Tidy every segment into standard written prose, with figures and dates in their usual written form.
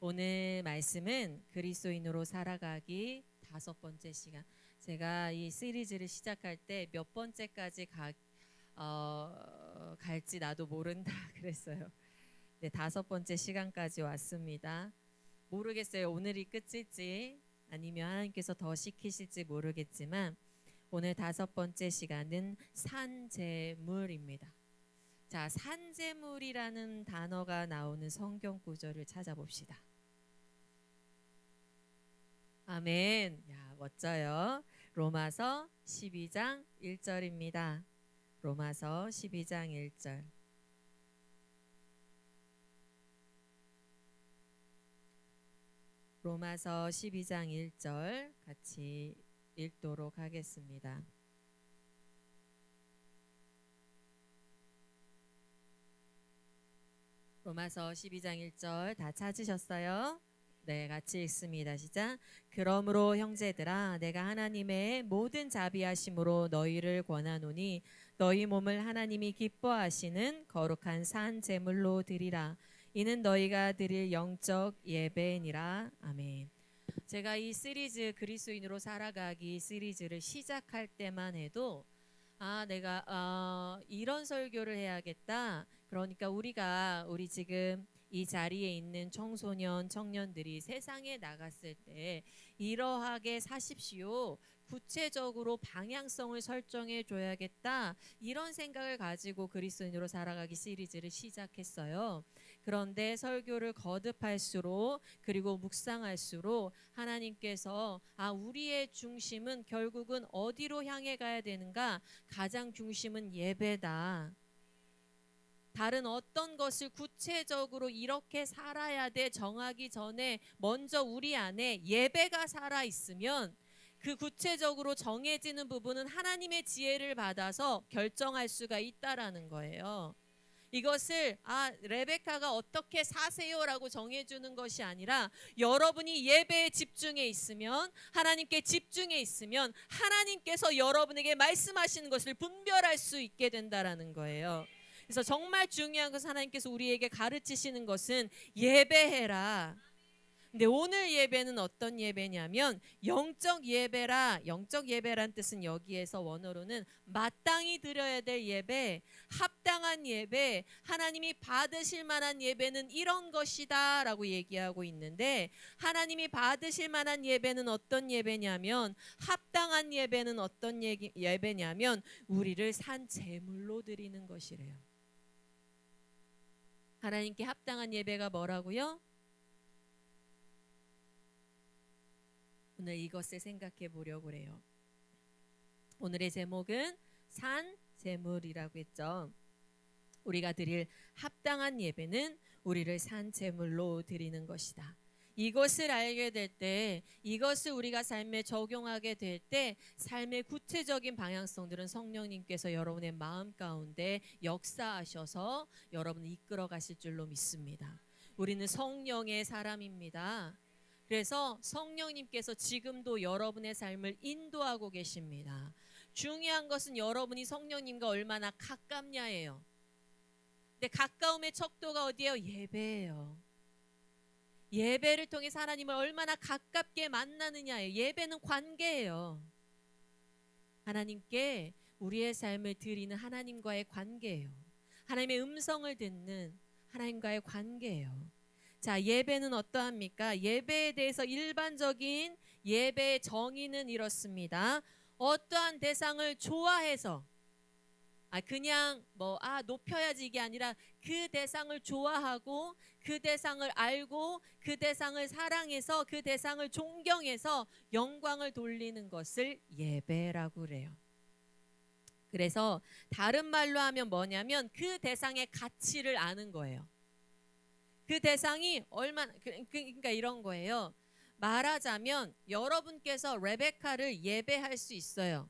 오늘 말씀은 그리스도인으로 살아가기 5번째 시간. 제가 이 시리즈를 시작할 때 몇 번째까지 갈지 나도 모른다 그랬어요. 네, 5번째 시간까지 왔습니다. 모르겠어요. 오늘이 끝일지 아니면 하나님께서 더 시키실지 모르겠지만 오늘 5번째 시간은 산재물입니다. 자, 산재물이라는 단어가 나오는 성경 구절을 찾아봅시다. 아멘. 야, 멋져요. 로마서 12장 1절입니다. 로마서 12장 1절. 로마서 12장 1절 같이 읽도록 하겠습니다. 로마서 12장 1절 다 찾으셨어요? 네, 같이 읽습니다. 시작. 그러므로 형제들아, 내가 하나님의 모든 자비하심으로 너희를 권하노니 너희 몸을 하나님이 기뻐하시는 거룩한 산 제물로 드리라. 이는 너희가 드릴 영적 예배니라. 아멘. 제가 이 시리즈 그리스도인으로 살아가기 시리즈를 시작할 때만 해도 내가 이런 설교를 해야겠다. 그러니까 우리 지금 이 자리에 있는 청소년, 청년들이 세상에 나갔을 때 이러하게 사십시오. 구체적으로 방향성을 설정해 줘야겠다. 이런 생각을 가지고 그리스도인으로 살아가기 시리즈를 시작했어요. 그런데 설교를 거듭할수록 그리고 묵상할수록 하나님께서 우리의 중심은 결국은 어디로 향해 가야 되는가? 가장 중심은 예배다. 다른 어떤 것을 구체적으로 이렇게 살아야 돼 정하기 전에 먼저 우리 안에 예배가 살아 있으면 그 구체적으로 정해지는 부분은 하나님의 지혜를 받아서 결정할 수가 있다라는 거예요. 이것을 레베카가 어떻게 사세요라고 정해주는 것이 아니라 여러분이 예배에 집중해 있으면, 하나님께 집중해 있으면 하나님께서 여러분에게 말씀하시는 것을 분별할 수 있게 된다라는 거예요. 그래서 정말 중요한 것은 하나님께서 우리에게 가르치시는 것은 예배해라. 근데 오늘 예배는 어떤 예배냐면 영적 예배라. 영적 예배란 뜻은 여기에서 원어로는 마땅히 드려야 될 예배, 합당한 예배, 하나님이 받으실 만한 예배는 이런 것이다 라고 얘기하고 있는데, 하나님이 받으실 만한 예배는 어떤 예배냐면, 합당한 예배는 어떤 예배냐면 우리를 산 제물로 드리는 것이래요. 하나님께 합당한 예배가 뭐라고요? 오늘 이것을 생각해 보려고 해요. 오늘의 제목은 산 제물이라고 했죠. 우리가 드릴 합당한 예배는 우리를 산 제물로 드리는 것이다. 이것을 알게 될 때, 이것을 우리가 삶에 적용하게 될 때 삶의 구체적인 방향성들은 성령님께서 여러분의 마음 가운데 역사하셔서 여러분을 이끌어 가실 줄로 믿습니다. 우리는 성령의 사람입니다. 그래서 성령님께서 지금도 여러분의 삶을 인도하고 계십니다. 중요한 것은 여러분이 성령님과 얼마나 가깝냐예요. 근데 가까움의 척도가 어디예요? 예배예요. 예배를 통해 하나님을 얼마나 가깝게 만나느냐예요. 예배는 관계예요. 하나님께 우리의 삶을 드리는 하나님과의 관계예요. 하나님의 음성을 듣는 하나님과의 관계예요. 자, 예배는 어떠합니까? 예배에 대해서 일반적인 예배의 정의는 이렇습니다. 어떠한 대상을 좋아해서 그냥 높여야지 이게 아니라 그 대상을 좋아하고 그 대상을 알고 그 대상을 사랑해서 그 대상을 존경해서 영광을 돌리는 것을 예배라고 그래요. 그래서 다른 말로 하면 뭐냐면 그 대상의 가치를 아는 거예요. 그 대상이 얼마나 그러니까 이런 거예요. 말하자면 여러분께서 레베카를 예배할 수 있어요.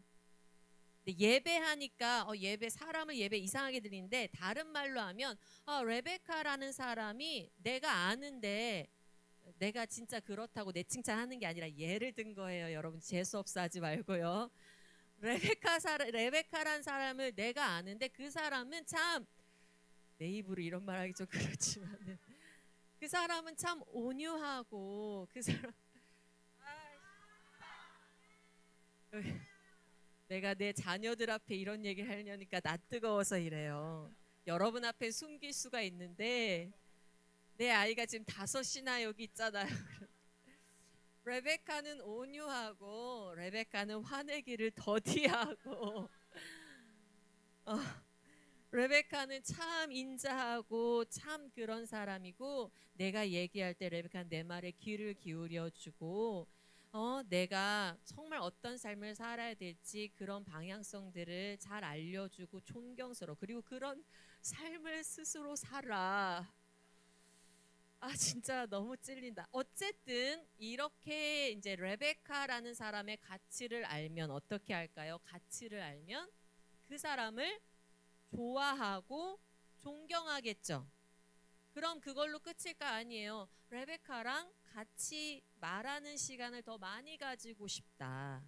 근데 예배하니까 사람을 예배 이상하게 드리는데, 다른 말로 하면 레베카라는 사람이 내가 아는데 내가 진짜 그렇다고 내 칭찬하는 게 아니라 예를 든 거예요. 여러분 재수없어 하지 말고요. 레베카란 사람을 내가 아는데 그 사람은 참, 내 입으로 이런 말하기 좀 그렇지만은 그 사람은 참 온유하고 그 사람 내가 내 자녀들 앞에 이런 얘기를 하려니까 나 뜨거워서 이래요. 여러분 앞에 숨길 수가 있는데 내 아이가 지금 5이나 여기 있잖아요. 레베카는 온유하고 레베카는 화내기를 더디하고 어, 레베카는 참 인자하고 참 그런 사람이고 내가 얘기할 때 레베카는 내 말에 귀를 기울여주고 내가 정말 어떤 삶을 살아야 될지 그런 방향성들을 잘 알려주고 존경스러워. 그리고 그런 삶을 스스로 살아. 아 진짜 너무 찔린다. 어쨌든 이렇게 이제 레베카라는 사람의 가치를 알면 어떻게 할까요? 가치를 알면 그 사람을 좋아하고 존경하겠죠. 그럼 그걸로 끝일까? 아니에요. 레베카랑 같이 말하는 시간을 더 많이 가지고 싶다.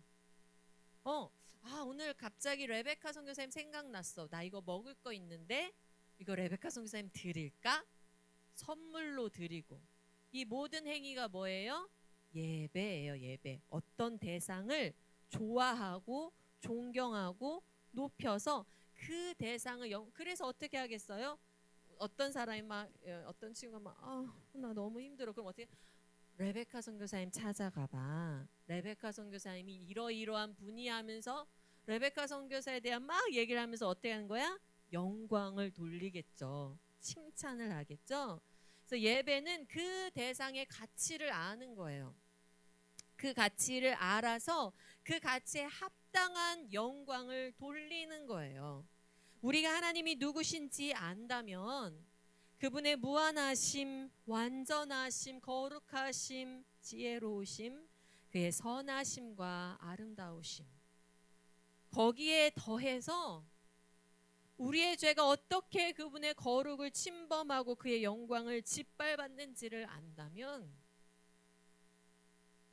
오늘 갑자기 레베카 선교사님 생각났어. 나 이거 먹을 거 있는데 이거 레베카 선교사님 드릴까? 선물로 드리고. 이 모든 행위가 뭐예요? 예배예요. 예배. 어떤 대상을 좋아하고 존경하고 높여서 그 대상을 그래서 어떻게 하겠어요? 어떤 사람이 막 어떤 친구가 막 나 너무 힘들어. 그럼 어떻게? 레베카 선교사님 찾아가봐. 레베카 선교사님이 이러이러한 분이 하면서 레베카 선교사에 대한 막 얘기를 하면서 어떻게 하는 거야? 영광을 돌리겠죠. 칭찬을 하겠죠. 그래서 예배는 그 대상의 가치를 아는 거예요. 그 가치를 알아서 그 가치에 합당한 영광을 돌리는 거예요. 우리가 하나님이 누구신지 안다면 그분의 무한하심, 완전하심, 거룩하심, 지혜로우심, 그의 선하심과 아름다우심, 거기에 더해서 우리의 죄가 어떻게 그분의 거룩을 침범하고 그의 영광을 짓밟았는지를 안다면,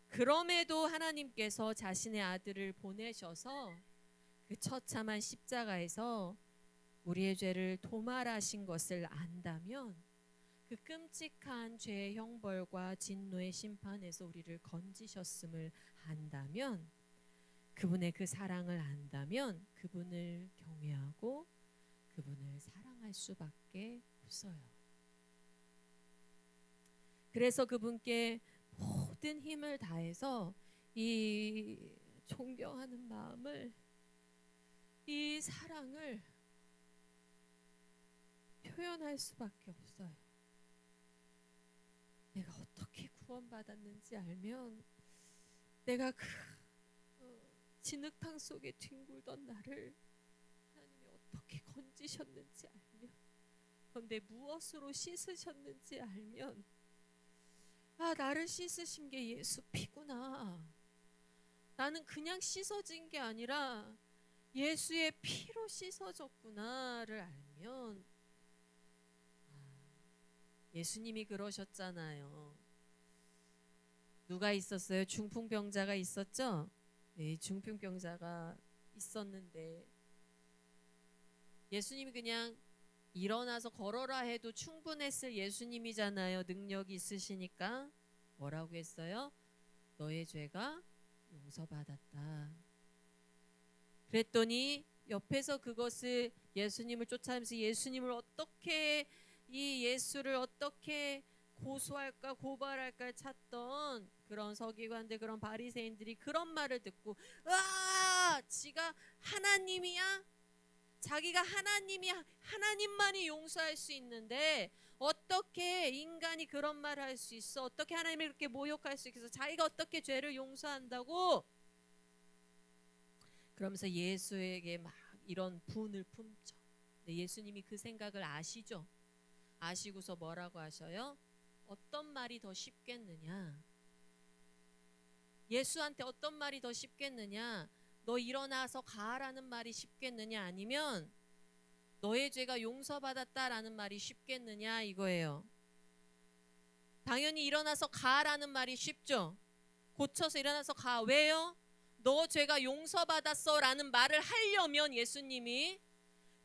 그럼에도 하나님께서 자신의 아들을 보내셔서 그 처참한 십자가에서 우리의 죄를 도말하신 것을 안다면, 그 끔찍한 죄의 형벌과 진노의 심판에서 우리를 건지셨음을 안다면, 그분의 그 사랑을 안다면 그분을 경외하고 그분을 사랑할 수밖에 없어요. 그래서 그분께 모든 힘을 다해서 이 존경하는 마음을, 이 사랑을 표현할 수밖에 없어요. 내가 어떻게 구원받았는지 알면, 내가 그 진흙탕 속에 뒹굴던 나를 하나님이 어떻게 건지셨는지 알면, 그런데 무엇으로 씻으셨는지 알면, 나를 씻으신 게 예수 피구나. 나는 그냥 씻어진 게 아니라 예수의 피로 씻어졌구나를 알면, 예수님이 그러셨잖아요. 누가 있었어요? 중풍병자가 있었죠? 네, 중풍병자가 있었는데 예수님이 그냥 일어나서 걸어라 해도 충분했을 예수님이잖아요. 능력이 있으시니까. 뭐라고 했어요? 너의 죄가 용서받았다. 그랬더니 옆에서 그것을 예수님을 쫓아가면서 예수님을 어떻게, 이 예수를 어떻게 고소할까 고발할까 찾던 그런 서기관들, 그런 바리새인들이 그런 말을 듣고, 지가 하나님이야? 자기가 하나님이, 하나님만이 용서할 수 있는데 어떻게 인간이 그런 말을 할 수 있어? 어떻게 하나님을 이렇게 모욕할 수 있어? 자기가 어떻게 죄를 용서한다고? 그러면서 예수에게 막 이런 분을 품죠. 근데 예수님이 그 생각을 아시죠? 아시고서 뭐라고 하셔요? 어떤 말이 더 쉽겠느냐? 예수한테 어떤 말이 더 쉽겠느냐? 너 일어나서 가라는 말이 쉽겠느냐? 아니면 너의 죄가 용서받았다라는 말이 쉽겠느냐? 이거예요. 당연히 일어나서 가라는 말이 쉽죠. 고쳐서 일어나서 가. 왜요? 너 죄가 용서받았어 라는 말을 하려면, 예수님이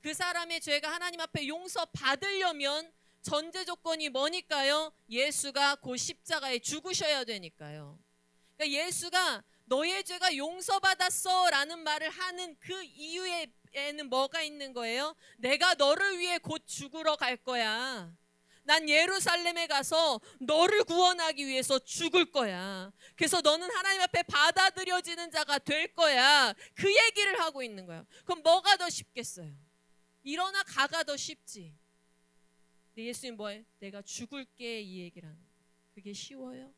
그 사람의 죄가 하나님 앞에 용서받으려면 전제 조건이 뭐니까요? 예수가 그 십자가에 죽으셔야 되니까요. 그러니까 예수가 너의 죄가 용서받았어 라는 말을 하는 그 이유에는 뭐가 있는 거예요? 내가 너를 위해 곧 죽으러 갈 거야. 난 예루살렘에 가서 너를 구원하기 위해서 죽을 거야. 그래서 너는 하나님 앞에 받아들여지는 자가 될 거야. 그 얘기를 하고 있는 거예요. 그럼 뭐가 더 쉽겠어요? 일어나 가가 더 쉽지. 근데 예수님 뭐예요? 내가 죽을게 이 얘기를 하는 거예요. 그게 쉬워요?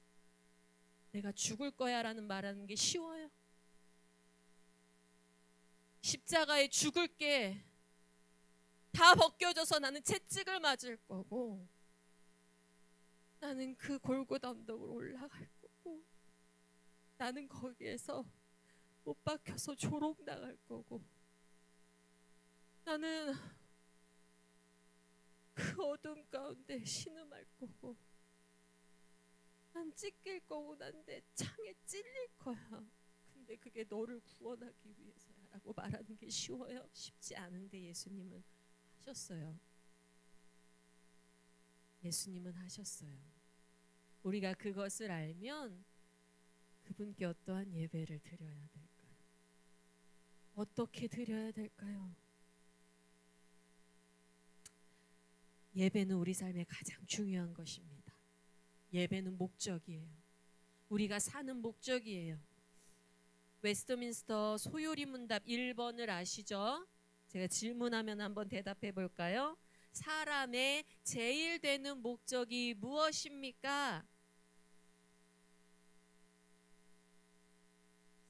내가 죽을 거야 라는 말하는 게 쉬워요? 십자가에 죽을게 다 벗겨져서 나는 채찍을 맞을 거고, 나는 그 골고다 언덕으로 올라갈 거고, 나는 거기에서 못 박혀서 조롱 당할 거고, 나는 그 어둠 가운데 신음할 거고, 난 찢길 거고, 난 내 창에 찔릴 거야. 근데 그게 너를 구원하기 위해서야 라고 말하는 게 쉬워요? 쉽지 않은데 예수님은 하셨어요. 예수님은 하셨어요. 우리가 그것을 알면 그분께 어떠한 예배를 드려야 될까요? 어떻게 드려야 될까요? 예배는 우리 삶의 가장 중요한 것입니다. 예배는 목적이에요. 우리가 사는 목적이에요. 웨스트민스터 소요리 문답 1번을 아시죠? 제가 질문하면 한번 대답해 볼까요? 사람의 제일 되는 목적이 무엇입니까?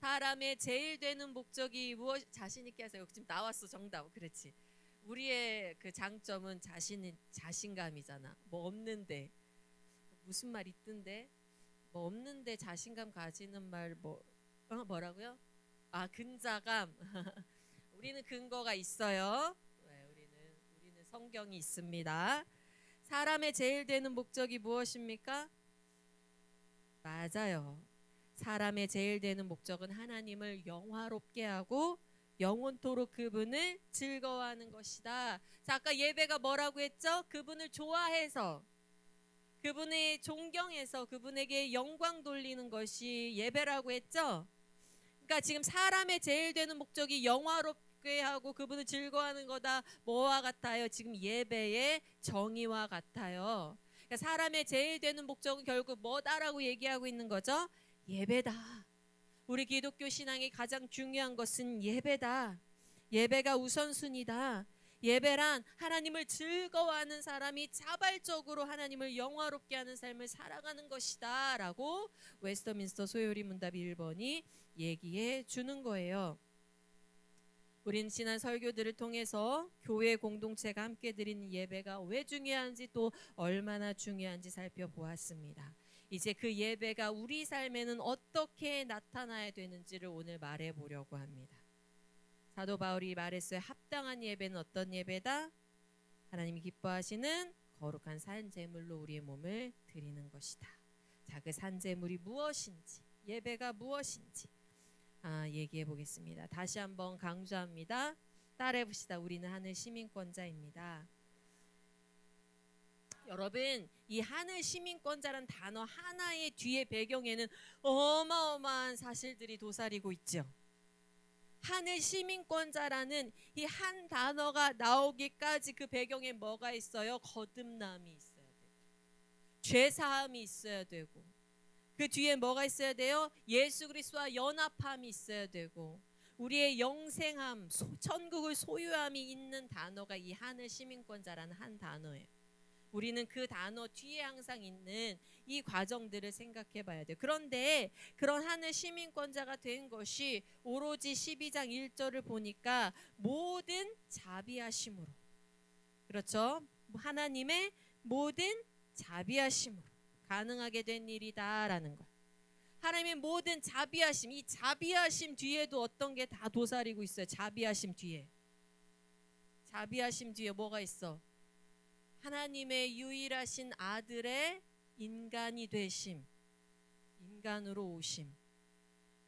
사람의 제일 되는 목적이 무엇? 자신 있게 하세요. 지금 나왔어 정답. 그렇지. 우리의 그 장점은 자신감이잖아. 뭐 없는데 무슨 말 있던데? 뭐 없는데 자신감 가지는 말 뭐라고요? 아, 근자감. 우리는 근거가 있어요. 네, 우리는 성경이 있습니다. 사람의 제일 되는 목적이 무엇입니까? 맞아요. 사람의 제일 되는 목적은 하나님을 영화롭게 하고 영원토록 그분을 즐거워하는 것이다. 자, 아까 예배가 뭐라고 했죠? 그분을 좋아해서, 그분의 존경해서 그분에게 영광 돌리는 것이 예배라고 했죠? 그러니까 지금 사람의 제일 되는 목적이 영화롭게 하고 그분을 즐거워하는 거다. 뭐와 같아요? 지금 예배의 정의와 같아요. 그러니까 사람의 제일 되는 목적은 결국 뭐다라고 얘기하고 있는 거죠? 예배다. 우리 기독교 신앙의 가장 중요한 것은 예배다. 예배가 우선순위다. 예배란 하나님을 즐거워하는 사람이 자발적으로 하나님을 영화롭게 하는 삶을 살아가는 것이다 라고 웨스터민스터 소요리 문답 1번이 얘기해 주는 거예요. 우린 지난 설교들을 통해서 교회 공동체가 함께 드리는 예배가 왜 중요한지, 또 얼마나 중요한지 살펴보았습니다. 이제 그 예배가 우리 삶에는 어떻게 나타나야 되는지를 오늘 말해 보려고 합니다. 사도 바울이 말했어요. 합당한 예배는 어떤 예배다? 하나님이 기뻐하시는 거룩한 산제물로 우리의 몸을 드리는 것이다. 자, 그 산제물이 무엇인지, 예배가 무엇인지 얘기해 보겠습니다. 다시 한번 강조합니다. 따라해 봅시다. 우리는 하늘 시민권자입니다. 여러분, 이 하늘 시민권자란 단어 하나의 뒤에 배경에는 어마어마한 사실들이 도사리고 있죠. 하늘 시민권자라는 이 한 단어가 나오기까지 그 배경에 뭐가 있어요? 거듭남이 있어야 되고, 죄사함이 있어야 되고, 그 뒤에 뭐가 있어야 돼요? 예수 그리스도와 연합함이 있어야 되고, 우리의 영생함, 천국을 소유함이 있는 단어가 이 하늘 시민권자라는 한 단어예요. 우리는 그 단어 뒤에 항상 있는 이 과정들을 생각해 봐야 돼요. 그런데 그런 하늘 시민권자가 된 것이 오로지 12장 1절을 보니까 모든 자비하심으로, 그렇죠? 하나님의 모든 자비하심으로 가능하게 된 일이다라는 것. 하나님의 모든 자비하심, 이 자비하심 뒤에도 어떤 게 다 도사리고 있어요. 자비하심 뒤에 뭐가 있어? 하나님의 유일하신 아들의 인간이 되심, 인간으로 오심,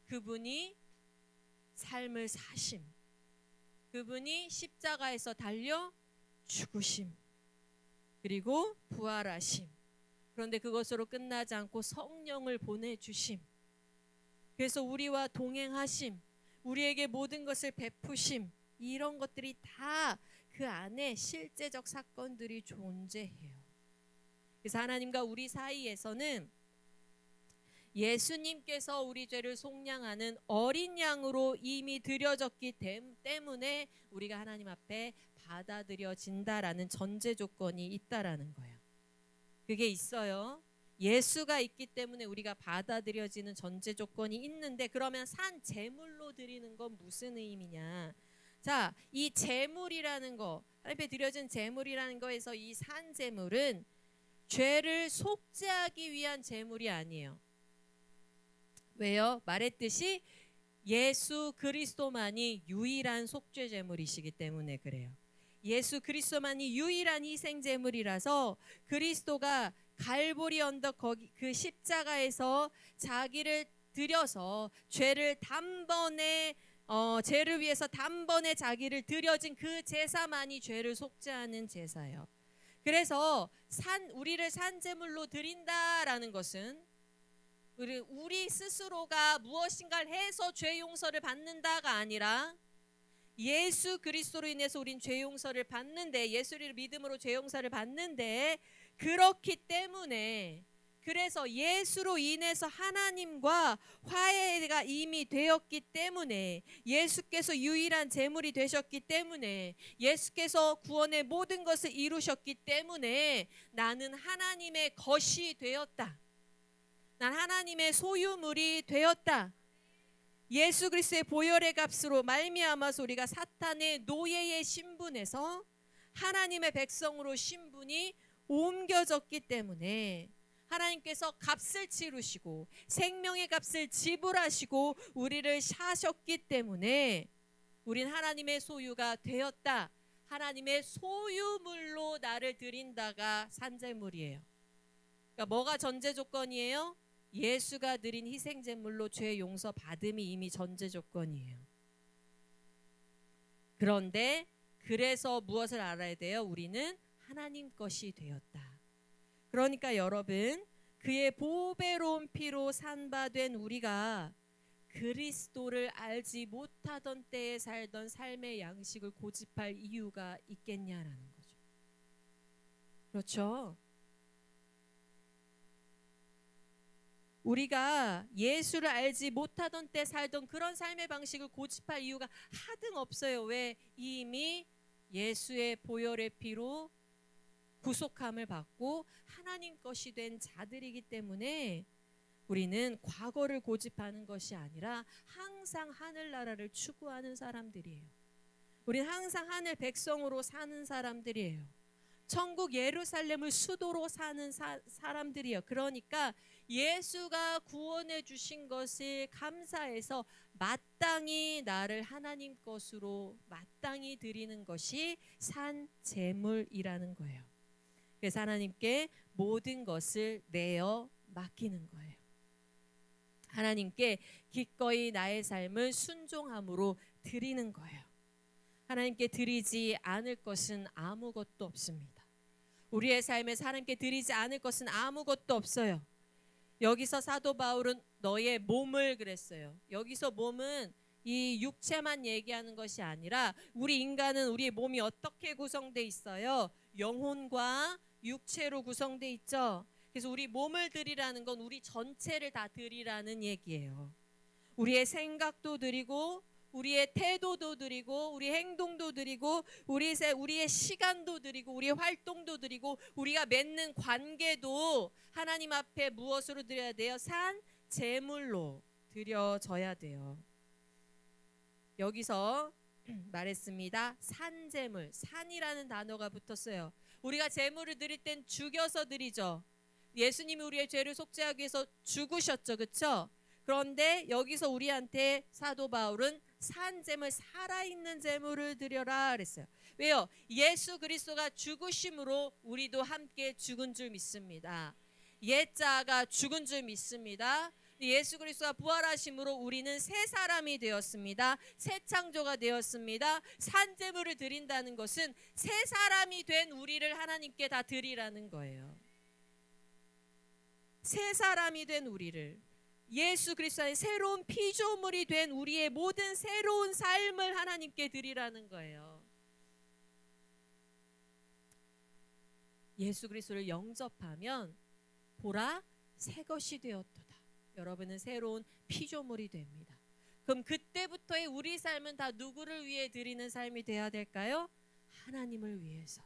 그분이 삶을 사심, 그분이 십자가에서 달려 죽으심, 그리고 부활하심. 그런데 그것으로 끝나지 않고 성령을 보내주심. 그래서 우리와 동행하심, 우리에게 모든 것을 베푸심, 이런 것들이 다 그 안에 실제적 사건들이 존재해요. 그래서 하나님과 우리 사이에서는 예수님께서 우리 죄를 속량하는 어린 양으로 이미 드려졌기 때문에 우리가 하나님 앞에 받아들여진다라는 전제 조건이 있다라는 거예요. 그게 있어요. 예수가 있기 때문에 우리가 받아들여지는 전제 조건이 있는데, 그러면 산 제물로 드리는 건 무슨 의미냐? 자, 이 제물이라는 거, 하나님 앞에 드려진 제물이라는 거에서 이 산 제물은 죄를 속죄하기 위한 제물이 아니에요. 왜요? 말했듯이 예수 그리스도만이 유일한 속죄 제물이시기 때문에 그래요. 예수 그리스도만이 유일한 희생 제물이라서 그리스도가 갈보리 언덕 거기 그 십자가에서 자기를 드려서 죄를 단번에 죄를 위해서 단번에 자기를 드려진 그 제사만이 죄를 속죄하는 제사예요. 그래서 우리를 산제물로 드린다라는 것은 우리 스스로가 무엇인가를 해서 죄 용서를 받는다가 아니라 예수 그리스도로 인해서 우린 죄 용서를 받는데, 예수를 믿음으로 죄 용서를 받는데, 그렇기 때문에, 그래서 예수로 인해서 하나님과 화해가 이미 되었기 때문에, 예수께서 유일한 제물이 되셨기 때문에, 예수께서 구원의 모든 것을 이루셨기 때문에 나는 하나님의 것이 되었다. 난 하나님의 소유물이 되었다. 예수 그리스도의 보혈의 값으로 말미암아서 우리가 사탄의 노예의 신분에서 하나님의 백성으로 신분이 옮겨졌기 때문에, 하나님께서 값을 치르시고 생명의 값을 지불하시고 우리를 사셨기 때문에 우린 하나님의 소유가 되었다. 하나님의 소유물로 나를 드린다가 산제물이에요. 그러니까 뭐가 전제 조건이에요? 예수가 드린 희생제물로 죄 용서 받음이 이미 전제 조건이에요. 그런데 그래서 무엇을 알아야 돼요? 우리는 하나님 것이 되었다. 그러니까 여러분, 그의 보배로운 피로 산바된 우리가 그리스도를 알지 못하던 때에 살던 삶의 양식을 고집할 이유가 있겠냐라는 거죠. 그렇죠? 우리가 예수를 알지 못하던 때 살던 그런 삶의 방식을 고집할 이유가 하등 없어요. 왜? 이미 예수의 보혈의 피로 구속함을 받고 하나님 것이 된 자들이기 때문에 우리는 과거를 고집하는 것이 아니라 항상 하늘나라를 추구하는 사람들이에요. 우리는 항상 하늘 백성으로 사는 사람들이에요. 천국 예루살렘을 수도로 사는 사람들이에요. 그러니까 예수가 구원해 주신 것을 감사해서 마땅히 나를 하나님 것으로 마땅히 드리는 것이 산 제물이라는 거예요. 그래서 하나님께 모든 것을 내어 맡기는 거예요. 하나님께 기꺼이 나의 삶을 순종함으로 드리는 거예요. 하나님께 드리지 않을 것은 아무것도 없습니다. 우리의 삶에서 하나님께 드리지 않을 것은 아무것도 없어요. 여기서 사도 바울은 너의 몸을 그랬어요. 여기서 몸은 이 육체만 얘기하는 것이 아니라 우리 인간은 우리의 몸이 어떻게 구성돼 있어요? 영혼과 육체로 구성돼 있죠. 그래서 우리 몸을 드리라는 건 우리 전체를 다 드리라는 얘기예요. 우리의 생각도 드리고 우리의 태도도 드리고 우리 행동도 드리고 우리의 시간도 드리고 우리의 활동도 드리고 우리가 맺는 관계도 하나님 앞에 무엇으로 드려야 돼요? 산 제물로 드려져야 돼요. 여기서 말했습니다. 산제물, 산이라는 단어가 붙었어요. 우리가 제물을 드릴 땐 죽여서 드리죠. 예수님이 우리의 죄를 속죄하기 위해서 죽으셨죠. 그렇죠? 그런데 여기서 우리한테 사도 바울은 산제물, 살아있는 제물을 드려라 그랬어요. 왜요? 예수 그리스도가 죽으심으로 우리도 함께 죽은 줄 믿습니다. 옛자가 죽은 줄 믿습니다. 예수 그리스도가 부활하심으로 우리는 새 사람이 되었습니다. 새 창조가 되었습니다. 산제물을 드린다는 것은 새 사람이 된 우리를 하나님께 다 드리라는 거예요. 새 사람이 된 우리를, 예수 그리스도의 새로운 피조물이 된 우리의 모든 새로운 삶을 하나님께 드리라는 거예요. 예수 그리스도를 영접하면 보라 새 것이 되었도다. 여러분은 새로운 피조물이 됩니다. 그럼 그때부터의 우리 삶은 다 누구를 위해 드리는 삶이 되어야 될까요? 하나님을 위해서,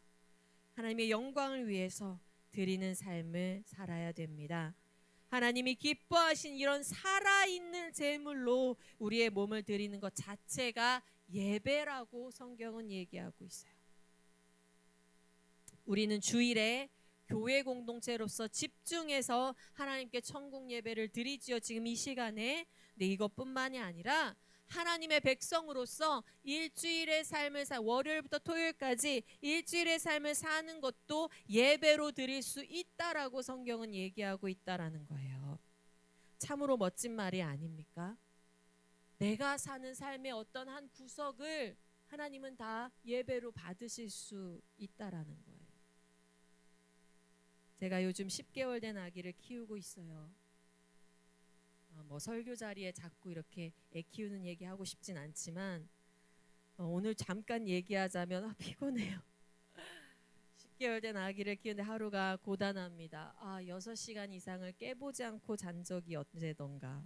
하나님의 영광을 위해서 드리는 삶을 살아야 됩니다. 하나님이 기뻐하신 이런 살아있는 제물로 우리의 몸을 드리는 것 자체가 예배라고 성경은 얘기하고 있어요. 우리는 주일에 교회 공동체로서 집중해서 하나님께 천국 예배를 드리지요. 지금 이 시간에. 근데 이것뿐만이 아니라 하나님의 백성으로서 일주일의 삶을 월요일부터 토요일까지 일주일의 삶을 사는 것도 예배로 드릴 수 있다라고 성경은 얘기하고 있다라는 거예요. 참으로 멋진 말이 아닙니까? 내가 사는 삶의 어떤 한 구석을 하나님은 다 예배로 받으실 수 있다라는 거예요. 제가 요즘 10개월 된 아기를 키우고 있어요. 뭐 설교 자리에 자꾸 이렇게 애 키우는 얘기 하고 싶진 않지만 오늘 잠깐 얘기하자면 피곤해요. 10개월 된 아기를 키우는데 하루가 고단합니다. 6시간 이상을 깨보지 않고 잔 적이 언제던가,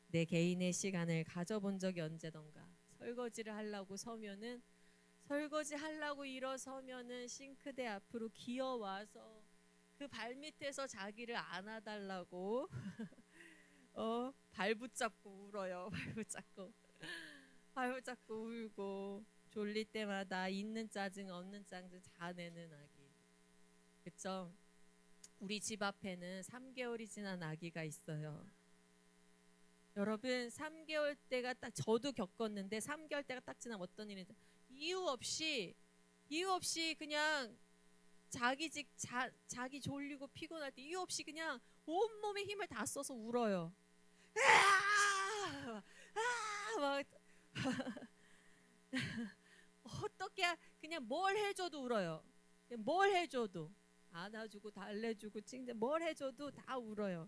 내 개인의 시간을 가져본 적이 언제던가, 설거지를 하려고 서면은, 설거지 하려고 일어서면은 싱크대 앞으로 기어와서 그 발밑에서 자기를 안아달라고 발 붙잡고 울어요. 발 붙잡고 울고, 졸릴 때마다 있는 짜증 없는 짜증 다 내는 아기. 그쵸? 우리 집 앞에는 3개월이 지난 아기가 있어요. 여러분 3개월 때가 딱, 저도 겪었는데 3개월 때가 딱 지나면 어떤 일인지, 이유 없이 그냥 자기 졸리고 피곤할 때 이유 없이 그냥 온몸에 힘을 다 써서 울어요. 막 어떻게 그냥 뭘 해줘도 울어요. 뭘 해줘도 안아주고 달래주고 칭찬, 뭘 해줘도 다 울어요.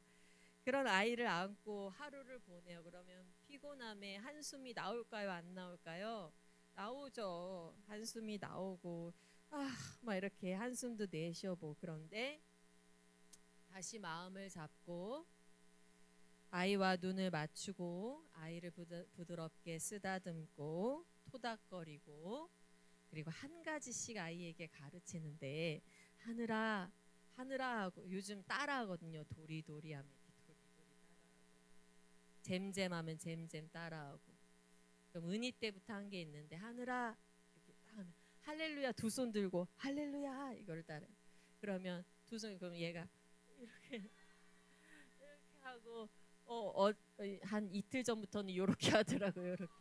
그런 아이를 안고 하루를 보내요. 그러면 피곤함에 한숨이 나올까요? 안 나올까요? 나오죠. 한숨이 나오고 막 이렇게 한숨도 내쉬어보고. 그런데 다시 마음을 잡고 아이와 눈을 맞추고 아이를 부드럽게 쓰다듬고 토닥거리고, 그리고 한 가지씩 아이에게 가르치는데, 하늘아 하고 요즘 따라하거든요. 도리도리 하면 도리도리 따라하고, 잼잼하면 잼잼 따라하고. 그럼 은희 때부터 한 게 있는데, 하늘아 이렇게 딱 하면 할렐루야 두 손 들고 할렐루야 이걸 따라. 그러면 두 손, 그럼 얘가 이렇게 하고 한 이틀 전부터는 이렇게 하더라고요. 이렇게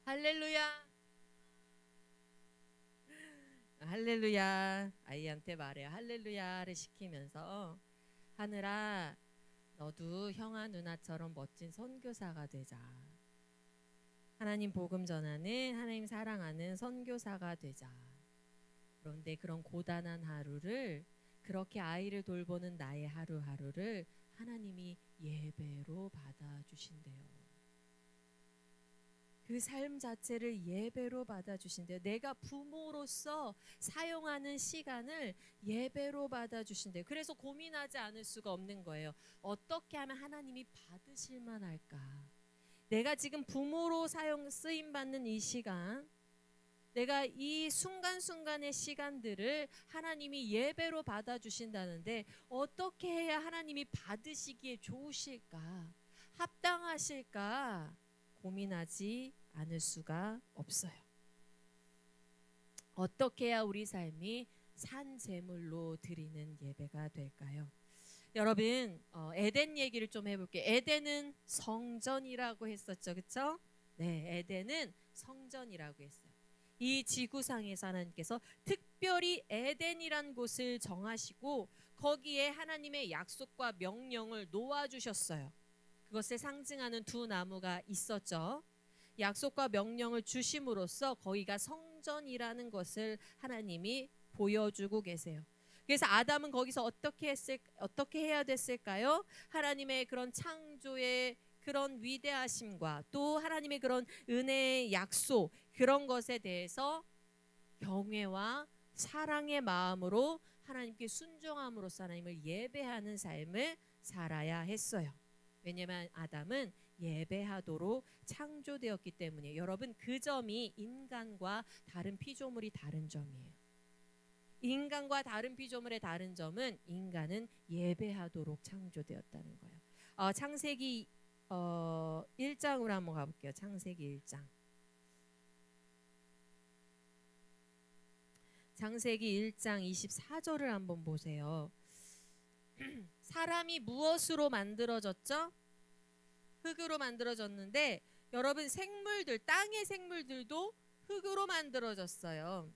할렐루야 할렐루야 아이한테 말해요. 할렐루야를 시키면서 하늘아 너도 형아 누나처럼 멋진 선교사가 되자. 하나님 복음 전하는, 하나님 사랑하는 선교사가 되자. 그런데 그런 고단한 하루를, 그렇게 아이를 돌보는 나의 하루하루를 하나님이 예배로 받아주신대요. 그 삶 자체를 예배로 받아주신대요. 내가 부모로서 사용하는 시간을 예배로 받아주신대요. 그래서 고민하지 않을 수가 없는 거예요. 어떻게 하면 하나님이 받으실만 할까? 내가 지금 부모로 쓰임받는 이 시간, 내가 이 순간순간의 시간들을 하나님이 예배로 받아주신다는데, 어떻게 해야 하나님이 받으시기에 좋으실까? 합당하실까? 고민하지 않을 수가 없어요. 어떻게 해야 우리 삶이 산 제물로 드리는 예배가 될까요? 여러분 에덴 얘기를 좀 해볼게요. 에덴은 성전이라고 했었죠. 그렇죠? 네, 에덴은 성전이라고 했어요. 이 지구상에서 하나님께서 특별히 에덴이란 곳을 정하시고 거기에 하나님의 약속과 명령을 놓아주셨어요. 그것을 상징하는 두 나무가 있었죠. 약속과 명령을 주심으로써 거기가 성전이라는 것을 하나님이 보여주고 계세요. 그래서 아담은 거기서 어떻게 해야 됐을까요? 하나님의 그런 창조의 그런 위대하심과 또 하나님의 그런 은혜의 약속, 그런 것에 대해서 경외와 사랑의 마음으로 하나님께 순종함으로써 하나님을 예배하는 삶을 살아야 했어요. 왜냐하면 아담은 예배하도록 창조되었기 때문에. 여러분, 그 점이 인간과 다른 피조물이 다른 점이에요. 인간과 다른 피조물의 다른 점은 인간은 예배하도록 창조되었다는 거예요. 창세기 1장으로 한번 가볼게요. 창세기 1장. 창세기 1장 24절을 한번 보세요. 사람이 무엇으로 만들어졌죠? 흙으로 만들어졌는데 여러분, 생물들, 땅의 생물들도 흙으로 만들어졌어요.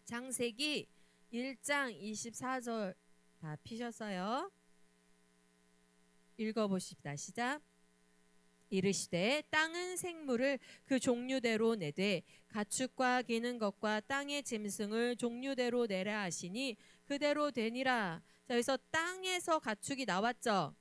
창세기 1장 24절 다 피셨어요? 읽어보십시다. 시작. 이르시되 땅은 생물을 그 종류대로 내되 가축과 기는 것과 땅의 짐승을 종류대로 내라 하시니 그대로 되니라. 자, 여기서 땅에서 가축이 나왔죠.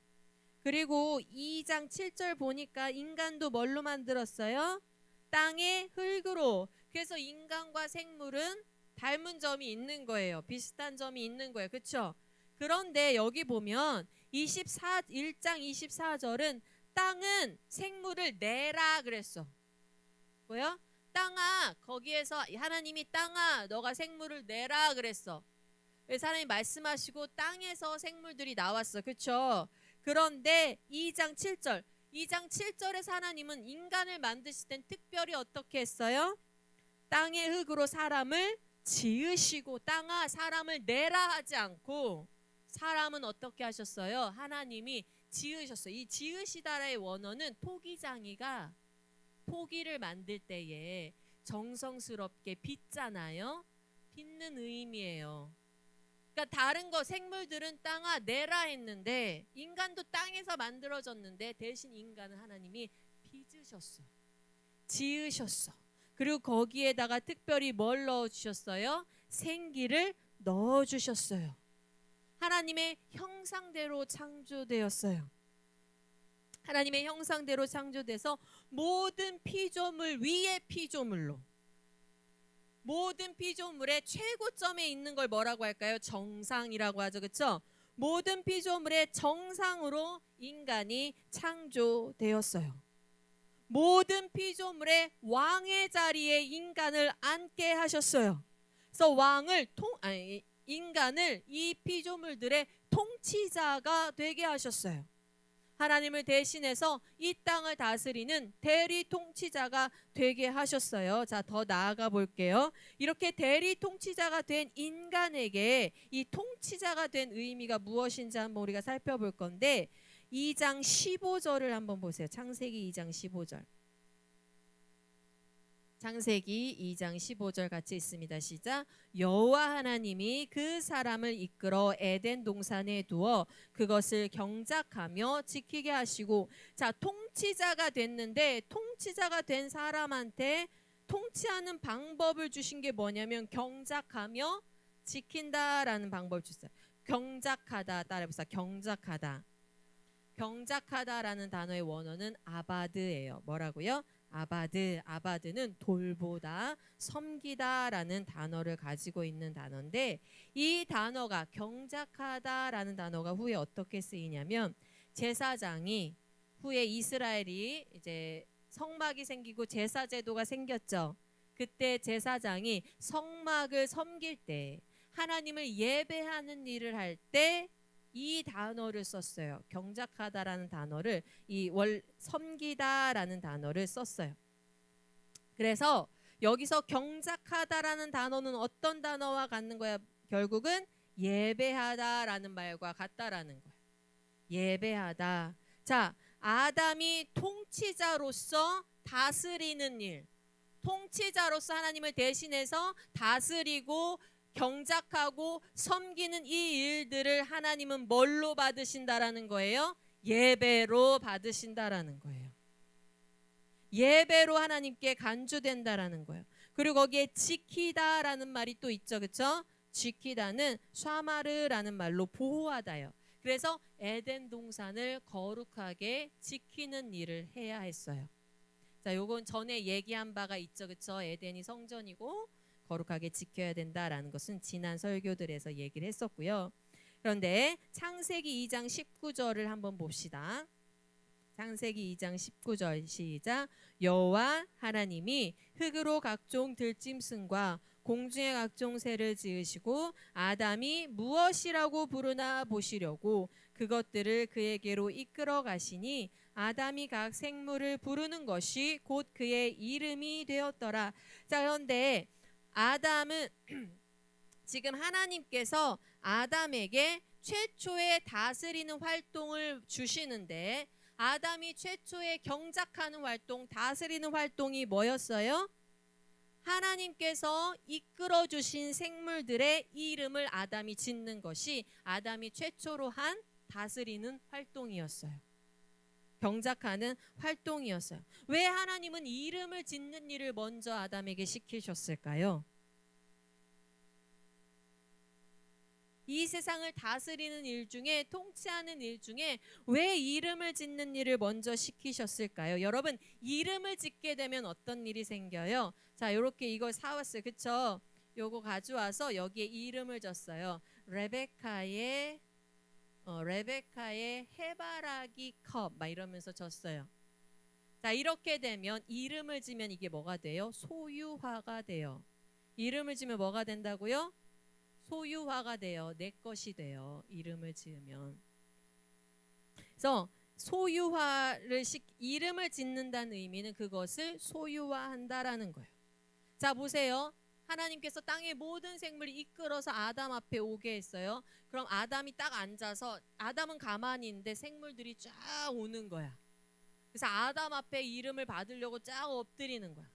그리고 2장 7절 보니까 인간도 뭘로 만들었어요? 땅의 흙으로. 그래서 인간과 생물은 닮은 점이 있는 거예요. 비슷한 점이 있는 거예요. 그렇죠? 그런데 여기 보면 1장 24절은 땅은 생물을 내라 그랬어. 뭐요? 땅아, 거기에서 하나님이 땅아 너가 생물을 내라 그랬어. 그래서 하나님 말씀하시고 땅에서 생물들이 나왔어. 그렇죠? 그런데 2장 7절에서 하나님은 인간을 만드실 땐 특별히 어떻게 했어요? 땅의 흙으로 사람을 지으시고 땅아 사람을 내라 하지 않고 사람은 어떻게 하셨어요? 하나님이 지으셨어요. 이 지으시다라의 원어는 토기장이가 토기를 만들 때에 정성스럽게 빚잖아요. 빚는 의미예요. 그러니까 다른 거 생물들은 땅아 내라 했는데 인간도 땅에서 만들어졌는데 대신 인간은 하나님이 빚으셨어. 지으셨어. 그리고 거기에다가 특별히 뭘 넣어주셨어요? 생기를 넣어주셨어요. 하나님의 형상대로 창조되었어요. 하나님의 형상대로 창조돼서 모든 피조물 위의 피조물로, 모든 피조물의 최고점에 있는 걸 뭐라고 할까요? 정상이라고 하죠. 그렇죠? 모든 피조물의 정상으로 인간이 창조되었어요. 모든 피조물의 왕의 자리에 인간을 앉게 하셨어요. 그래서 인간을 이 피조물들의 통치자가 되게 하셨어요. 하나님을 대신해서 이 땅을 다스리는 대리 통치자가 되게 하셨어요. 자, 더 나아가 볼게요. 이렇게 대리 통치자가 된 인간에게 이 통치자가 된 의미가 무엇인지 한번 우리가 살펴볼 건데 2장 15절을 한번 보세요. 창세기 2장 15절. 창세기 2장 15절 같이 있습니다. 시작. 여호와 하나님이 그 사람을 이끌어 에덴 동산에 두어 그것을 경작하며 지키게 하시고, 자, 통치자가 됐는데 통치자가 된 사람한테 통치하는 방법을 주신 게 뭐냐면 경작하며 지킨다라는 방법을 주셨어요. 경작하다, 따라해보세요. 경작하다. 경작하다라는 단어의 원어는 아바드예요. 뭐라고요? 아바드. 아바드는 돌보다, 섬기다라는 단어를 가지고 있는 단어인데 이 단어가 경작하다라는 단어가 후에 어떻게 쓰이냐면 제사장이 후에 이스라엘이 이제 성막이 생기고 제사 제도가 생겼죠. 그때 제사장이 성막을 섬길 때 하나님을 예배하는 일을 할 때 이 단어를 썼어요. 경작하다라는 단어를 섬기다라는 단어를 썼어요. 그래서 여기서 경작하다라는 단어는 어떤 단어와 같는 거야? 결국은 예배하다라는 말과 같다라는 거예요. 예배하다. 자, 아담이 통치자로서 다스리는 일, 통치자로서 하나님을 대신해서 다스리고 경작하고 섬기는 이 일들을 하나님은 뭘로 받으신다라는 거예요? 예배로 받으신다라는 거예요. 예배로 하나님께 간주된다라는 거예요. 그리고 거기에 지키다라는 말이 또 있죠. 그렇죠? 지키다는 샤마르라는 말로 보호하다요. 그래서 에덴 동산을 거룩하게 지키는 일을 해야 했어요. 자, 요건 전에 얘기한 바가 있죠. 그렇죠? 에덴이 성전이고 거룩하게 지켜야 된다라는 것은 지난 설교들에서 얘기를 했었고요. 그런데 창세기 2장 19절을 한번 봅시다. 창세기 2장 19절 시작. 여호와 하나님이 흙으로 각종 들짐승과 공중의 각종 새를 지으시고 아담이 무엇이라고 부르나 보시려고 그것들을 그에게로 이끌어 가시니 아담이 각 생물을 부르는 것이 곧 그의 이름이 되었더라. 자, 그런데 아담은 지금 하나님께서 아담에게 최초의 다스리는 활동을 주시는데 아담이 최초에 경작하는 활동, 다스리는 활동이 뭐였어요? 하나님께서 이끌어 주신 생물들의 이름을 아담이 짓는 것이 아담이 최초로 한 다스리는 활동이었어요. 경작하는 활동이었어요. 왜 하나님은 이름을 짓는 일을 먼저 아담에게 시키셨을까요? 이 세상을 다스리는 일 중에, 통치하는 일 중에 왜 이름을 짓는 일을 먼저 시키셨을까요? 여러분, 이름을 짓게 되면 어떤 일이 생겨요? 자, 이렇게 이걸 사왔어요. 그쵸? 요거 가져와서 여기에 이름을 줬어요. 레베카의 해바라기 컵 막 이러면서 줬어요. 자, 이렇게 되면 이름을 지면 이게 뭐가 돼요? 소유화가 돼요. 이름을 지면 뭐가 된다고요? 소유화가 돼요. 내 것이 돼요. 이름을 지으면. 그래서 이름을 짓는다는 의미는 그것을 소유화한다라는 거예요. 자, 보세요. 하나님께서 땅의 모든 생물을 이끌어서 아담 앞에 오게 했어요. 그럼 아담이 딱 앉아서 아담은 가만히 있는데 생물들이 쫙 오는 거야. 그래서 아담 앞에 이름을 받으려고 쫙 엎드리는 거야.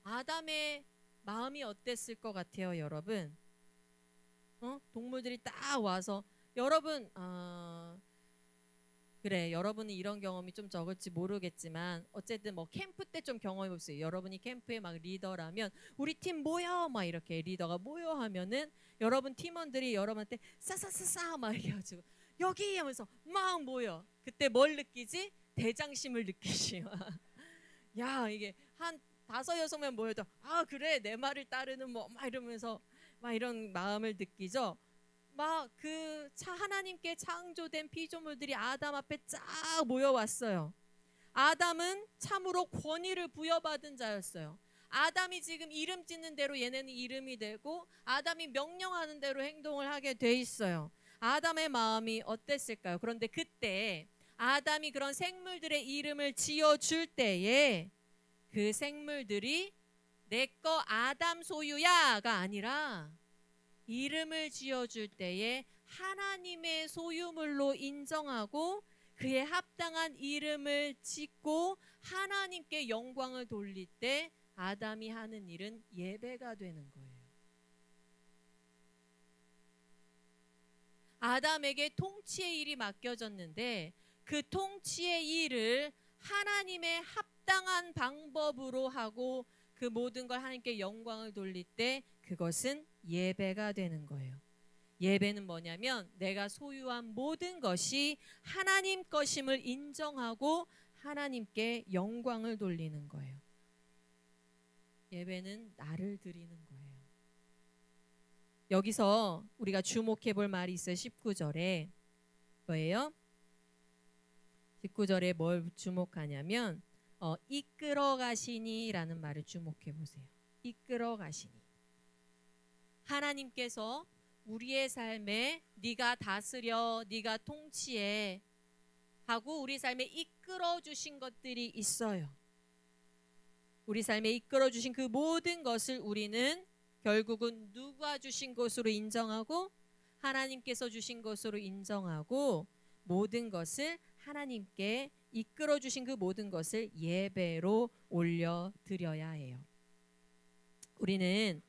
아담의 마음이 어땠을 것 같아요, 여러분? 동물들이 딱 와서 여러분 그래, 여러분은 이런 경험이 좀 적을지 모르겠지만 어쨌든 뭐 캠프 때 좀 경험해 보세요. 여러분이 캠프에 막 리더라면 우리 팀 모여 막 이렇게 리더가 모여 하면은 여러분 팀원들이 여러분한테 싸싸싸싸 막 이렇게 해가지고 여기 하면서 막 모여. 그때 뭘 느끼지? 대장심을 느끼지. 야, 이게 한 5-6명 모여도 아 그래 내 말을 따르는 뭐 막 이러면서 막 이런 마음을 느끼죠. 막 그 하나님께 창조된 피조물들이 아담 앞에 쫙 모여왔어요. 아담은 참으로 권위를 부여받은 자였어요. 아담이 지금 이름 짓는 대로 얘네는 이름이 되고 아담이 명령하는 대로 행동을 하게 돼 있어요. 아담의 마음이 어땠을까요? 그런데 그때 아담이 그런 생물들의 이름을 지어줄 때에 그 생물들이 내 거 아담 소유야가 아니라 이름을 지어줄 때에 하나님의 소유물로 인정하고 그에 합당한 이름을 짓고 하나님께 영광을 돌릴 때 아담이 하는 일은 예배가 되는 거예요. 아담에게 통치의 일이 맡겨졌는데 그 통치의 일을 하나님의 합당한 방법으로 하고 그 모든 걸 하나님께 영광을 돌릴 때 그것은 예배가 되는 거예요. 예배는 뭐냐면 내가 소유한 모든 것이 하나님 것임을 인정하고 하나님께 영광을 돌리는 거예요. 예배는 나를 드리는 거예요. 여기서 우리가 주목해 볼 말이 있어요. 19절에 뭐예요? 19절에 뭘 주목하냐면 이끌어 가시니라는 말을 주목해 보세요. 이끌어 가시니. 하나님께서 우리의 삶에 네가 다스려, 네가 통치해 하고 우리 삶에 이끌어 주신 것들이 있어요. 우리 삶에 이끌어 주신 그 모든 것을 우리는 결국은 누가 주신 것으로 인정하고 하나님께서 주신 것으로 인정하고 모든 것을 하나님께 이끌어 주신 그 모든 것을 예배로 올려 드려야 해요. 우리는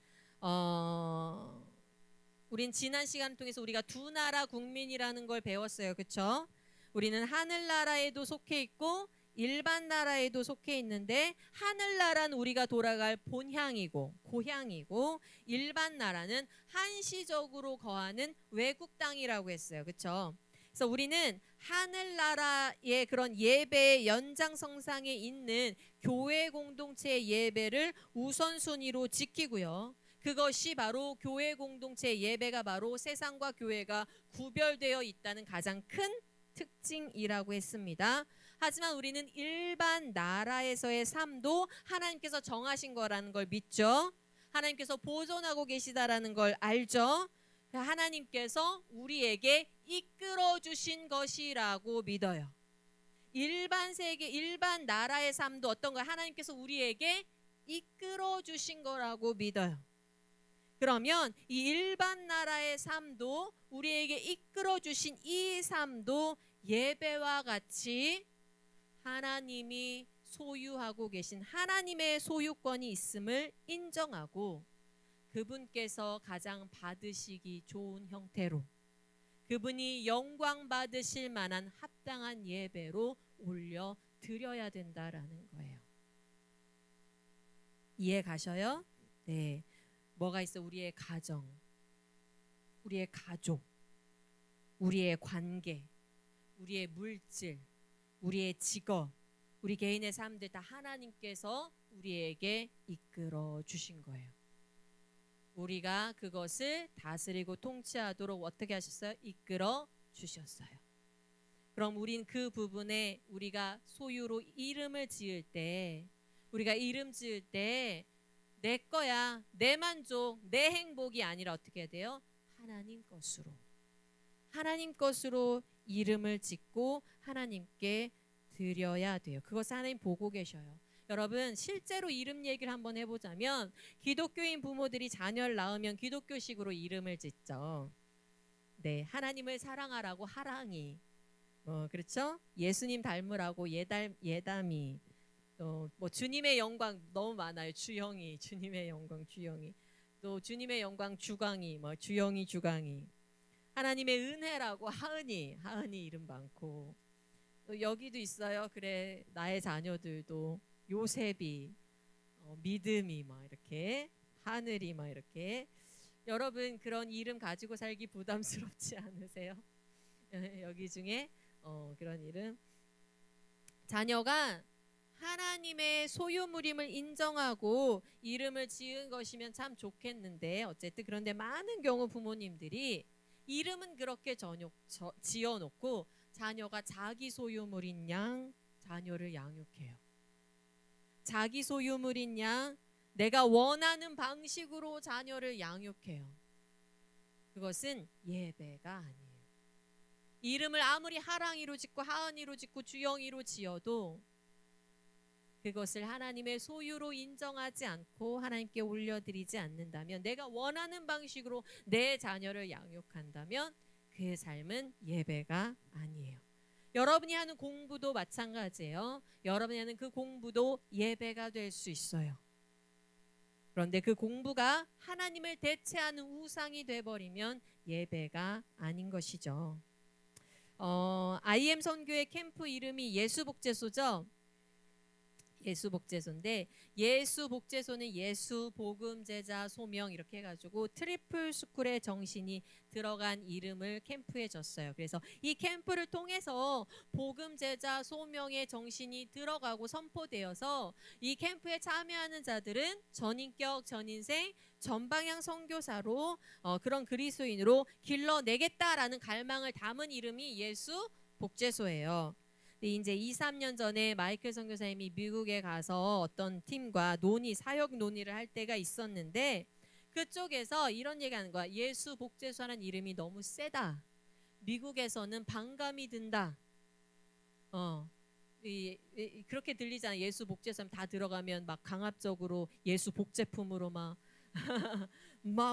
우린 지난 시간을 통해서 우리가 두 나라 국민이라는 걸 배웠어요. 그렇죠? 우리는 하늘나라에도 속해 있고 일반 나라에도 속해 있는데, 하늘나라는 우리가 돌아갈 본향이고 고향이고, 일반 나라는 한시적으로 거하는 외국 땅이라고 했어요. 그렇죠? 그래서 우리는 하늘나라의 그런 예배의 연장선상에 있는 교회 공동체의 예배를 우선순위로 지키고요. 그것이 바로 교회 공동체 예배가 바로 세상과 교회가 구별되어 있다는 가장 큰 특징이라고 했습니다. 하지만 우리는 일반 나라에서의 삶도 하나님께서 정하신 거라는 걸 믿죠. 하나님께서 보존하고 계시다라는 걸 알죠. 하나님께서 우리에게 이끌어 주신 것이라고 믿어요. 일반 세계, 일반 나라의 삶도 어떤 거 하나님께서 우리에게 이끌어 주신 거라고 믿어요. 그러면 이 일반 나라의 삶도, 우리에게 이끌어 주신 이 삶도 예배와 같이 하나님이 소유하고 계신 하나님의 소유권이 있음을 인정하고, 그분께서 가장 받으시기 좋은 형태로, 그분이 영광 받으실 만한 합당한 예배로 올려 드려야 된다라는 거예요. 이해 가셔요? 네. 뭐가 있어? 우리의 가정, 우리의 가족, 우리의 관계, 우리의 물질, 우리의 직업, 우리 개인의 삶들 다 하나님께서 우리에게 이끌어 주신 거예요. 우리가 그것을 다스리고 통치하도록 어떻게 하셨어요? 이끌어 주셨어요. 그럼 우린 그 부분에 우리가 소유로 이름을 지을 때, 우리가 이름 지을 때 내 거야, 내 만족, 내 행복이 아니라 어떻게 해야 돼요? 하나님 것으로, 하나님 것으로 이름을 짓고 하나님께 드려야 돼요. 그것을 하나님 보고 계셔요. 여러분, 실제로 이름 얘기를 한번 해보자면, 기독교인 부모들이 자녀를 낳으면 기독교식으로 이름을 짓죠. 네, 하나님을 사랑하라고 하랑이, 그렇죠? 예수님 닮으라고 예담이, 뭐 주님의 영광 너무 많아요. 주영이, 주님의 영광 주영이, 또 주님의 영광 주광이, 뭐 주영이 주광이, 하나님의 은혜라고 하은이 이름 많고, 또 여기도 있어요. 그래, 나의 자녀들도 요셉이, 믿음이, 막 이렇게 하늘이, 막 이렇게. 여러분, 그런 이름 가지고 살기 부담스럽지 않으세요? 여기 중에 그런 이름, 자녀가 하나님의 소유물임을 인정하고 이름을 지은 것이면 참 좋겠는데, 어쨌든 그런데 많은 경우 부모님들이 이름은 그렇게 지어놓고 자녀가 자기 소유물인 양 자녀를 양육해요. 자기 소유물인 양 내가 원하는 방식으로 자녀를 양육해요. 그것은 예배가 아니에요. 이름을 아무리 하랑이로 짓고 하은이로 짓고 주영이로 지어도 그것을 하나님의 소유로 인정하지 않고 하나님께 올려드리지 않는다면, 내가 원하는 방식으로 내 자녀를 양육한다면 그 삶은 예배가 아니에요. 여러분이 하는 공부도 마찬가지예요. 여러분이 하는 그 공부도 예배가 될 수 있어요. 그런데 그 공부가 하나님을 대체하는 우상이 돼버리면 예배가 아닌 것이죠. IM 선교의 캠프 이름이 예수복제소죠. 예수복제소인데, 예수복제소는 예수 복음 제자 소명 이렇게 해가지고 트리플 스쿨의 정신이 들어간 이름을 캠프에 줬어요. 그래서 이 캠프를 통해서 복음 제자 소명의 정신이 들어가고 선포되어서 이 캠프에 참여하는 자들은 전인격, 전인생, 전방향 선교사로 그런 그리스도인으로 길러내겠다라는 갈망을 담은 이름이 예수복제소예요. 이제 2, 3년 전에 마이클 선교사님이 미국에 가서 어떤 팀과 사역 논의를 할 때가 있었는데, 그쪽에서 이런 얘기하는 거야. 예수 복제소라는 이름이 너무 세다. 미국에서는 반감이 든다. 그렇게 들리잖아. 예수 복제소면 다 들어가면 막 강압적으로 예수 복제품으로 막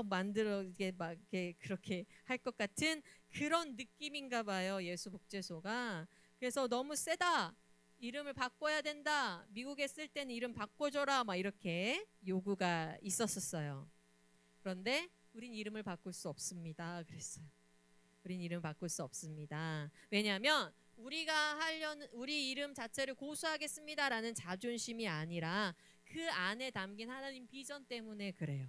만들어 이렇게 그렇게 할 것 같은 그런 느낌인가 봐요. 예수 복제소가. 그래서 너무 세다. 이름을 바꿔야 된다. 미국에 쓸 때는 이름 바꿔줘라. 막 이렇게 요구가 있었어요. 그런데 우린 이름을 바꿀 수 없습니다. 그랬어요. 우린 이름 바꿀 수 없습니다. 왜냐하면 우리 이름 자체를 고수하겠습니다라는 자존심이 아니라 그 안에 담긴 하나님 비전 때문에 그래요.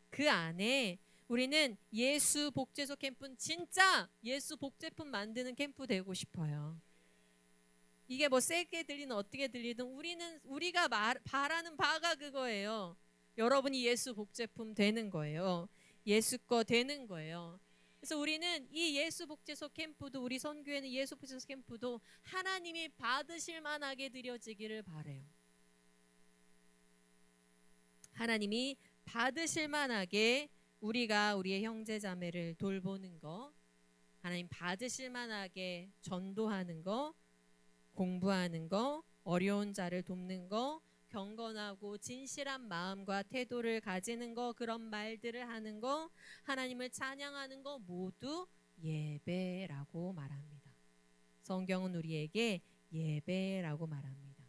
그 안에 우리는 예수 복제소 캠프는 진짜 예수 복제품 만드는 캠프 되고 싶어요. 이게 뭐 세게 들리든 어떻게 들리든 우리가 바라는 바가 그거예요. 여러분이 예수 복제품 되는 거예요. 예수 거 되는 거예요. 그래서 우리는 이 예수 복제소 캠프도 우리 선교회는 예수 복제소 캠프도 하나님이 받으실 만하게 드려지기를 바래요. 하나님이 받으실 만하게 우리가 우리의 형제 자매를 돌보는 거, 하나님 받으실 만하게 전도하는 거, 공부하는 거, 어려운 자를 돕는 거, 경건하고 진실한 마음과 태도를 가지는 거, 그런 말들을 하는 거, 하나님을 찬양하는 거 모두 예배라고 말합니다. 성경은 우리에게 예배라고 말합니다.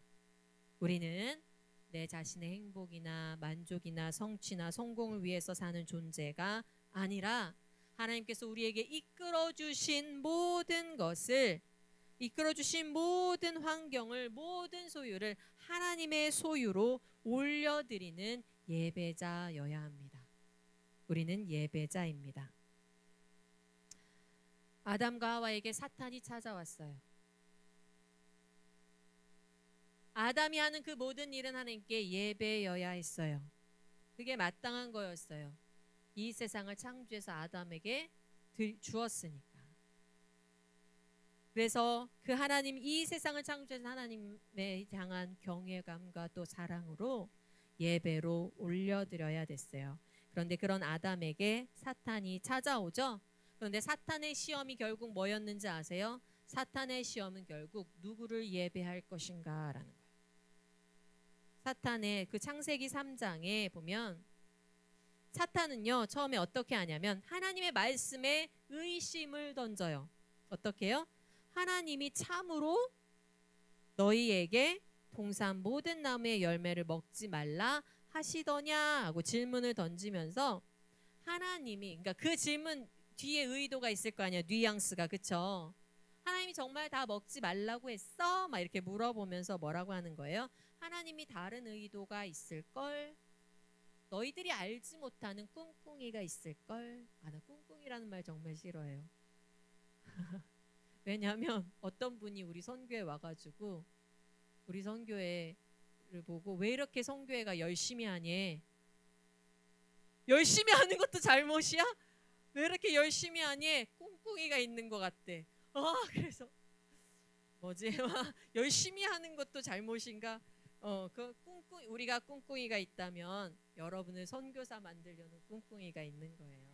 우리는 내 자신의 행복이나 만족이나 성취나 성공을 위해서 사는 존재가 아니라 하나님께서 우리에게 이끌어주신 모든 것을, 이끌어주신 모든 환경을, 모든 소유를 하나님의 소유로 올려드리는 예배자여야 합니다. 우리는 예배자입니다. 아담과 하와에게 사탄이 찾아왔어요. 아담이 하는 그 모든 일은 하나님께 예배여야 했어요. 그게 마땅한 거였어요. 이 세상을 창조해서 아담에게 주었으니까. 그래서 그 하나님, 이 세상을 창조해서 하나님에 향한 경외감과 또 사랑으로 예배로 올려드려야 됐어요. 그런데 그런 아담에게 사탄이 찾아오죠. 그런데 사탄의 시험이 결국 뭐였는지 아세요? 사탄의 시험은 결국 누구를 예배할 것인가라는 거예요. 사탄의 그 창세기 3장에 보면 사탄은요, 처음에 어떻게 하냐면 하나님의 말씀에 의심을 던져요. 어떻게 해요? 하나님이 참으로 너희에게 동산 모든 나무의 열매를 먹지 말라 하시더냐 하고 질문을 던지면서 하나님이, 그러니까 그 질문 뒤에 의도가 있을 거 아니에요. 뉘앙스가, 그쵸? 하나님이 정말 다 먹지 말라고 했어? 막 이렇게 물어보면서 뭐라고 하는 거예요? 하나님이 다른 의도가 있을걸? 너희들이 알지 못하는 꿍꿍이가 있을걸? 아, 나 꿍꿍이라는 말 정말 싫어해요. 왜냐하면 어떤 분이 우리 선교회 와가지고 우리 선교회를 보고 왜 이렇게 선교회가 열심히 하니? 열심히 하는 것도 잘못이야? 왜 이렇게 열심히 하니? 꿍꿍이가 있는 것 같대. 그래서 뭐지? 열심히 하는 것도 잘못인가? 그 우리가 꿍꿍이가 있다면 여러분을 선교사 만들려는 꿍꿍이가 있는 거예요.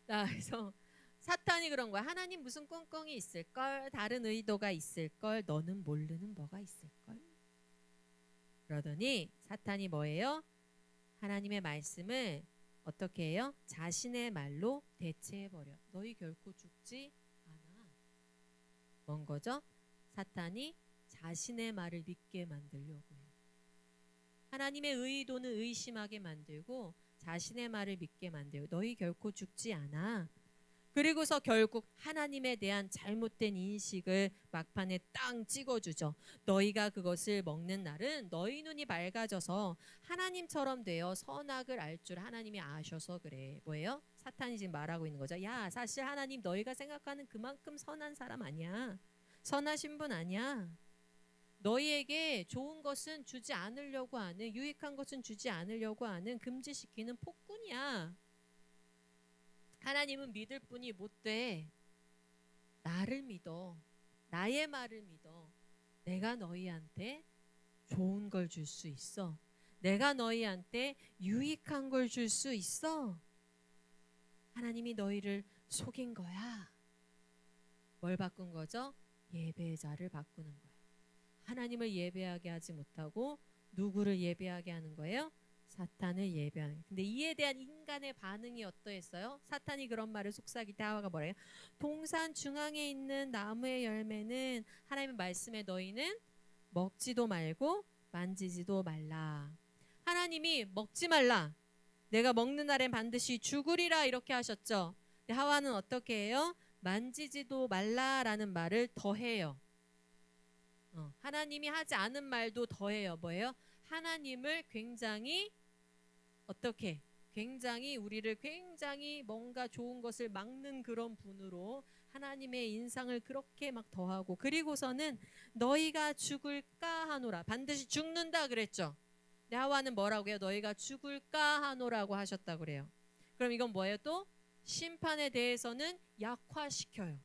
그래서 사탄이 그런 거야. 하나님 무슨 꿍꿍이 있을걸? 다른 의도가 있을걸? 너는 모르는 뭐가 있을걸? 그러더니 사탄이 뭐예요? 하나님의 말씀을 어떻게 해요? 자신의 말로 대체해버려. 너희 결코 죽지 않아. 뭔 거죠? 사탄이 자신의 말을 믿게 만들려고 해요. 하나님의 의도는 의심하게 만들고 자신의 말을 믿게 만들고 너희 결코 죽지 않아. 그리고서 결국 하나님에 대한 잘못된 인식을 막판에 땅 찍어주죠. 너희가 그것을 먹는 날은 너희 눈이 밝아져서 하나님처럼 되어 선악을 알 줄 하나님이 아셔서 그래. 뭐예요? 사탄이 지금 말하고 있는 거죠. 야, 사실 하나님 너희가 생각하는 그만큼 선한 사람 아니야. 선하신 분 아니야. 너희에게 좋은 것은 주지 않으려고 하는, 유익한 것은 주지 않으려고 하는 금지시키는 폭군이야. 하나님은 믿을 뿐이 못 돼. 나를 믿어. 나의 말을 믿어. 내가 너희한테 좋은 걸 줄 수 있어. 내가 너희한테 유익한 걸 줄 수 있어. 하나님이 너희를 속인 거야. 뭘 바꾼 거죠? 예배자를 바꾸는 거예요. 하나님을 예배하게 하지 못하고 누구를 예배하게 하는 거예요? 사탄을 예배하는. 근데 이에 대한 인간의 반응이 어떠했어요? 사탄이 그런 말을 속삭일 때 하와가 뭐래요? 동산 중앙에 있는 나무의 열매는 하나님의 말씀에 너희는 먹지도 말고 만지지도 말라. 하나님이 먹지 말라. 내가 먹는 날엔 반드시 죽으리라 이렇게 하셨죠. 근데 하와는 어떻게 해요? 만지지도 말라라는 말을 더해요. 하나님이 하지 않은 말도 더해요. 뭐예요? 하나님을 굉장히 어떻게? 굉장히 우리를 굉장히 뭔가 좋은 것을 막는 그런 분으로 하나님의 인상을 그렇게 막 더하고, 그리고서는 너희가 죽을까 하노라. 반드시 죽는다 그랬죠. 근데 하와는 뭐라고 해요? 너희가 죽을까 하노라고 하셨다고 그래요. 그럼 이건 뭐예요? 또 심판에 대해서는 약화시켜요.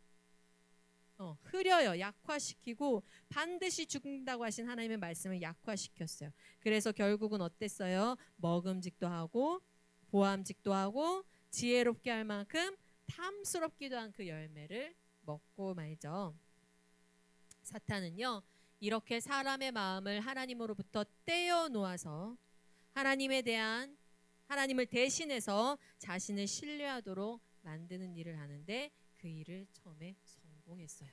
흐려요. 약화시키고 반드시 죽는다고 하신 하나님의 말씀을 약화시켰어요. 그래서 결국은 어땠어요? 먹음직도 하고 보암직도 하고 지혜롭게 할 만큼 탐스럽기도 한 그 열매를 먹고 말죠. 사탄은요, 이렇게 사람의 마음을 하나님으로부터 떼어 놓아서 하나님을 대신해서 자신을 신뢰하도록 만드는 일을 하는데, 그 일을 처음에 성공했어요.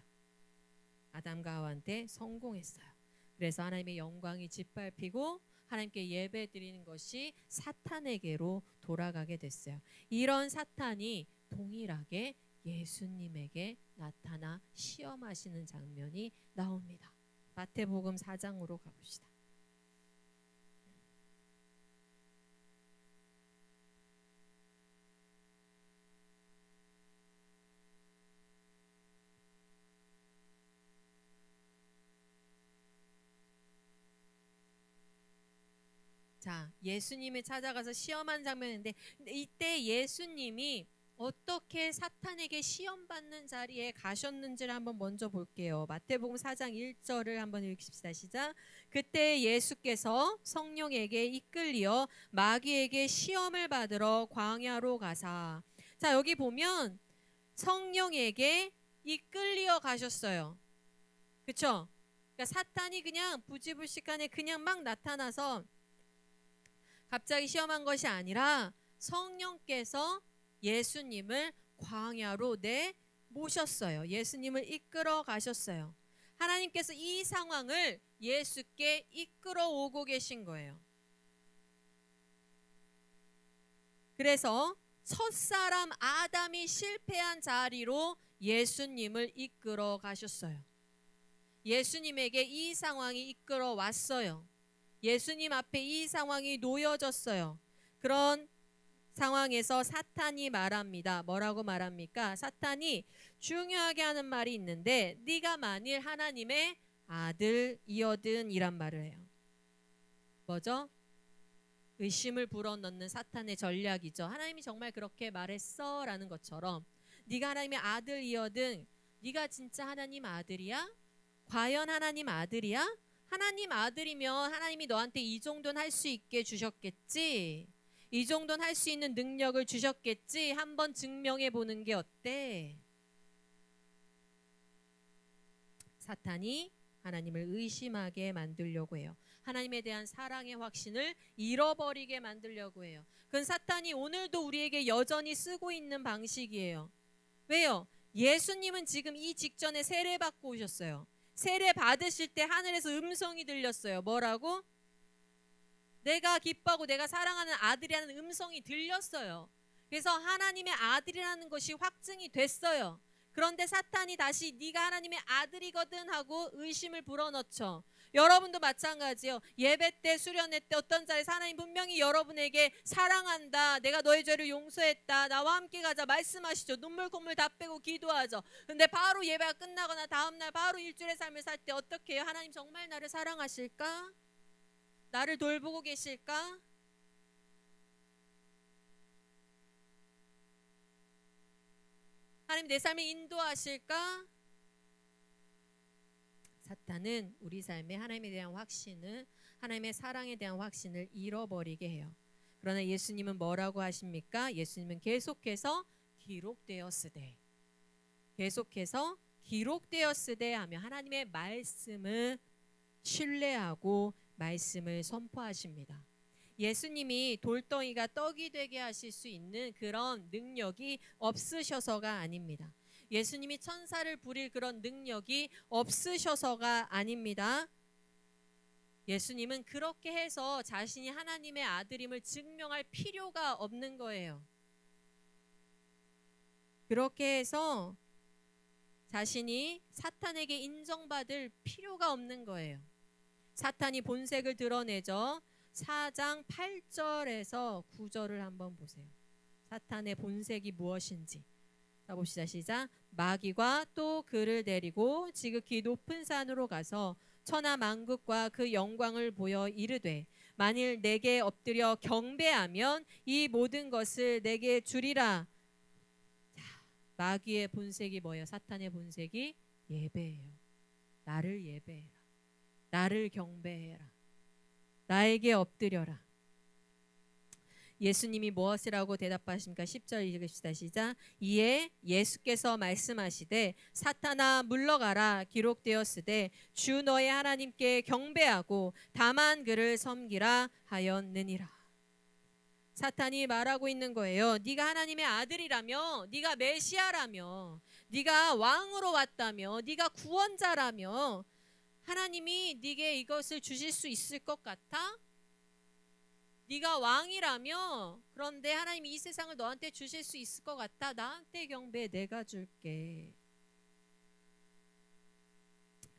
아담과 하와한테 성공했어요. 그래서 하나님의 영광이 짓밟히고 하나님께 예배 드리는 것이 사탄에게로 돌아가게 됐어요. 이런 사탄이 동일하게 예수님에게 나타나 시험하시는 장면이 나옵니다. 마태복음 4장으로 가봅시다. 자, 예수님을 찾아가서 시험한 장면인데, 이때 예수님이 어떻게 사탄에게 시험받는 자리에 가셨는지를 한번 먼저 볼게요. 마태복음 4장 1절을 한번 읽읍시다. 시작. 그때 예수께서 성령에게 이끌리어 마귀에게 시험을 받으러 광야로 가사. 자, 여기 보면 성령에게 이끌리어 가셨어요. 그렇죠? 그러니까 사탄이 그냥 부지불식간에 그냥 막 나타나서 갑자기 시험한 것이 아니라 성령께서 예수님을 광야로 모셨어요. 예수님을 이끌어 가셨어요. 하나님께서 이 상황을 예수께 이끌어 오고 계신 거예요. 그래서 첫사람 아담이 실패한 자리로 예수님을 이끌어 가셨어요. 예수님에게 이 상황이 이끌어 왔어요. 예수님 앞에 이 상황이 놓여졌어요. 그런 상황에서 사탄이 말합니다. 뭐라고 말합니까? 사탄이 중요하게 하는 말이 있는데, 네가 만일 하나님의 아들이거든 이란 말을 해요. 뭐죠? 의심을 불어넣는 사탄의 전략이죠. 하나님이 정말 그렇게 말했어? 라는 것처럼, 네가 하나님의 아들이거든, 네가 진짜 하나님 아들이야? 과연 하나님 아들이야? 하나님 아들이면 하나님이 너한테 이 정도는 할 수 있게 주셨겠지? 이 정도는 할 수 있는 능력을 주셨겠지? 한번 증명해 보는 게 어때? 사탄이 하나님을 의심하게 만들려고 해요. 하나님에 대한 사랑의 확신을 잃어버리게 만들려고 해요. 그건 사탄이 오늘도 우리에게 여전히 쓰고 있는 방식이에요. 왜요? 예수님은 지금 이 직전에 세례 받고 오셨어요. 세례 받으실 때 하늘에서 음성이 들렸어요. 뭐라고? 내가 기뻐하고 내가 사랑하는 아들이라는 음성이 들렸어요. 그래서 하나님의 아들이라는 것이 확증이 됐어요. 그런데 사탄이 다시 네가 하나님의 아들이거든 하고 의심을 불어넣죠. 여러분도 마찬가지예요. 예배 때, 수련회 때 어떤 자리에서 하나님 분명히 여러분에게 사랑한다, 내가 너의 죄를 용서했다, 나와 함께 가자 말씀하시죠. 눈물 콧물 다 빼고 기도하죠. 근데 바로 예배가 끝나거나 다음날 바로 일주일의 삶을 살 때 어떻게 해요? 하나님 정말 나를 사랑하실까? 나를 돌보고 계실까? 하나님 내 삶을 인도하실까? 사탄은 우리 삶에 하나님에 대한 확신을, 하나님의 사랑에 대한 확신을 잃어버리게 해요. 그러나 예수님은 뭐라고 하십니까? 예수님은 계속해서 기록되었으되, 계속해서 기록되었으되 하며 하나님의 말씀을 신뢰하고 말씀을 선포하십니다. 예수님이 돌덩이가 떡이 되게 하실 수 있는 그런 능력이 없으셔서가 아닙니다. 예수님이 천사를 부릴 그런 능력이 없으셔서가 아닙니다. 예수님은 그렇게 해서 자신이 하나님의 아들임을 증명할 필요가 없는 거예요. 그렇게 해서 자신이 사탄에게 인정받을 필요가 없는 거예요. 사탄이 본색을 드러내죠. 4장 8절에서 9절을 한번 보세요. 사탄의 본색이 무엇인지. 자, 봅시다. 시작. 마귀가 또 그를 데리고 지극히 높은 산으로 가서 천하 만국과 그 영광을 보여 이르되 만일 내게 엎드려 경배하면 이 모든 것을 내게 주리라. 자, 마귀의 본색이 뭐예요? 사탄의 본색이 예배예요. 나를 예배해라. 나를 경배해라. 나에게 엎드려라. 예수님이 무엇이라고 대답하십니까? 10절 읽읍시다. 시작. 이에 예수께서 말씀하시되 사탄아 물러가라. 기록되었으되 주 너의 하나님께 경배하고 다만 그를 섬기라 하였느니라. 사탄이 말하고 있는 거예요. 네가 하나님의 아들이라며, 네가 메시아라며, 네가 왕으로 왔다며, 네가 구원자라며 하나님이 네게 이것을 주실 수 있을 것 같아? 네가 왕이라며, 그런데 하나님이 이 세상을 너한테 주실 수 있을 것 같아? 나한테 경배해, 내가 줄게.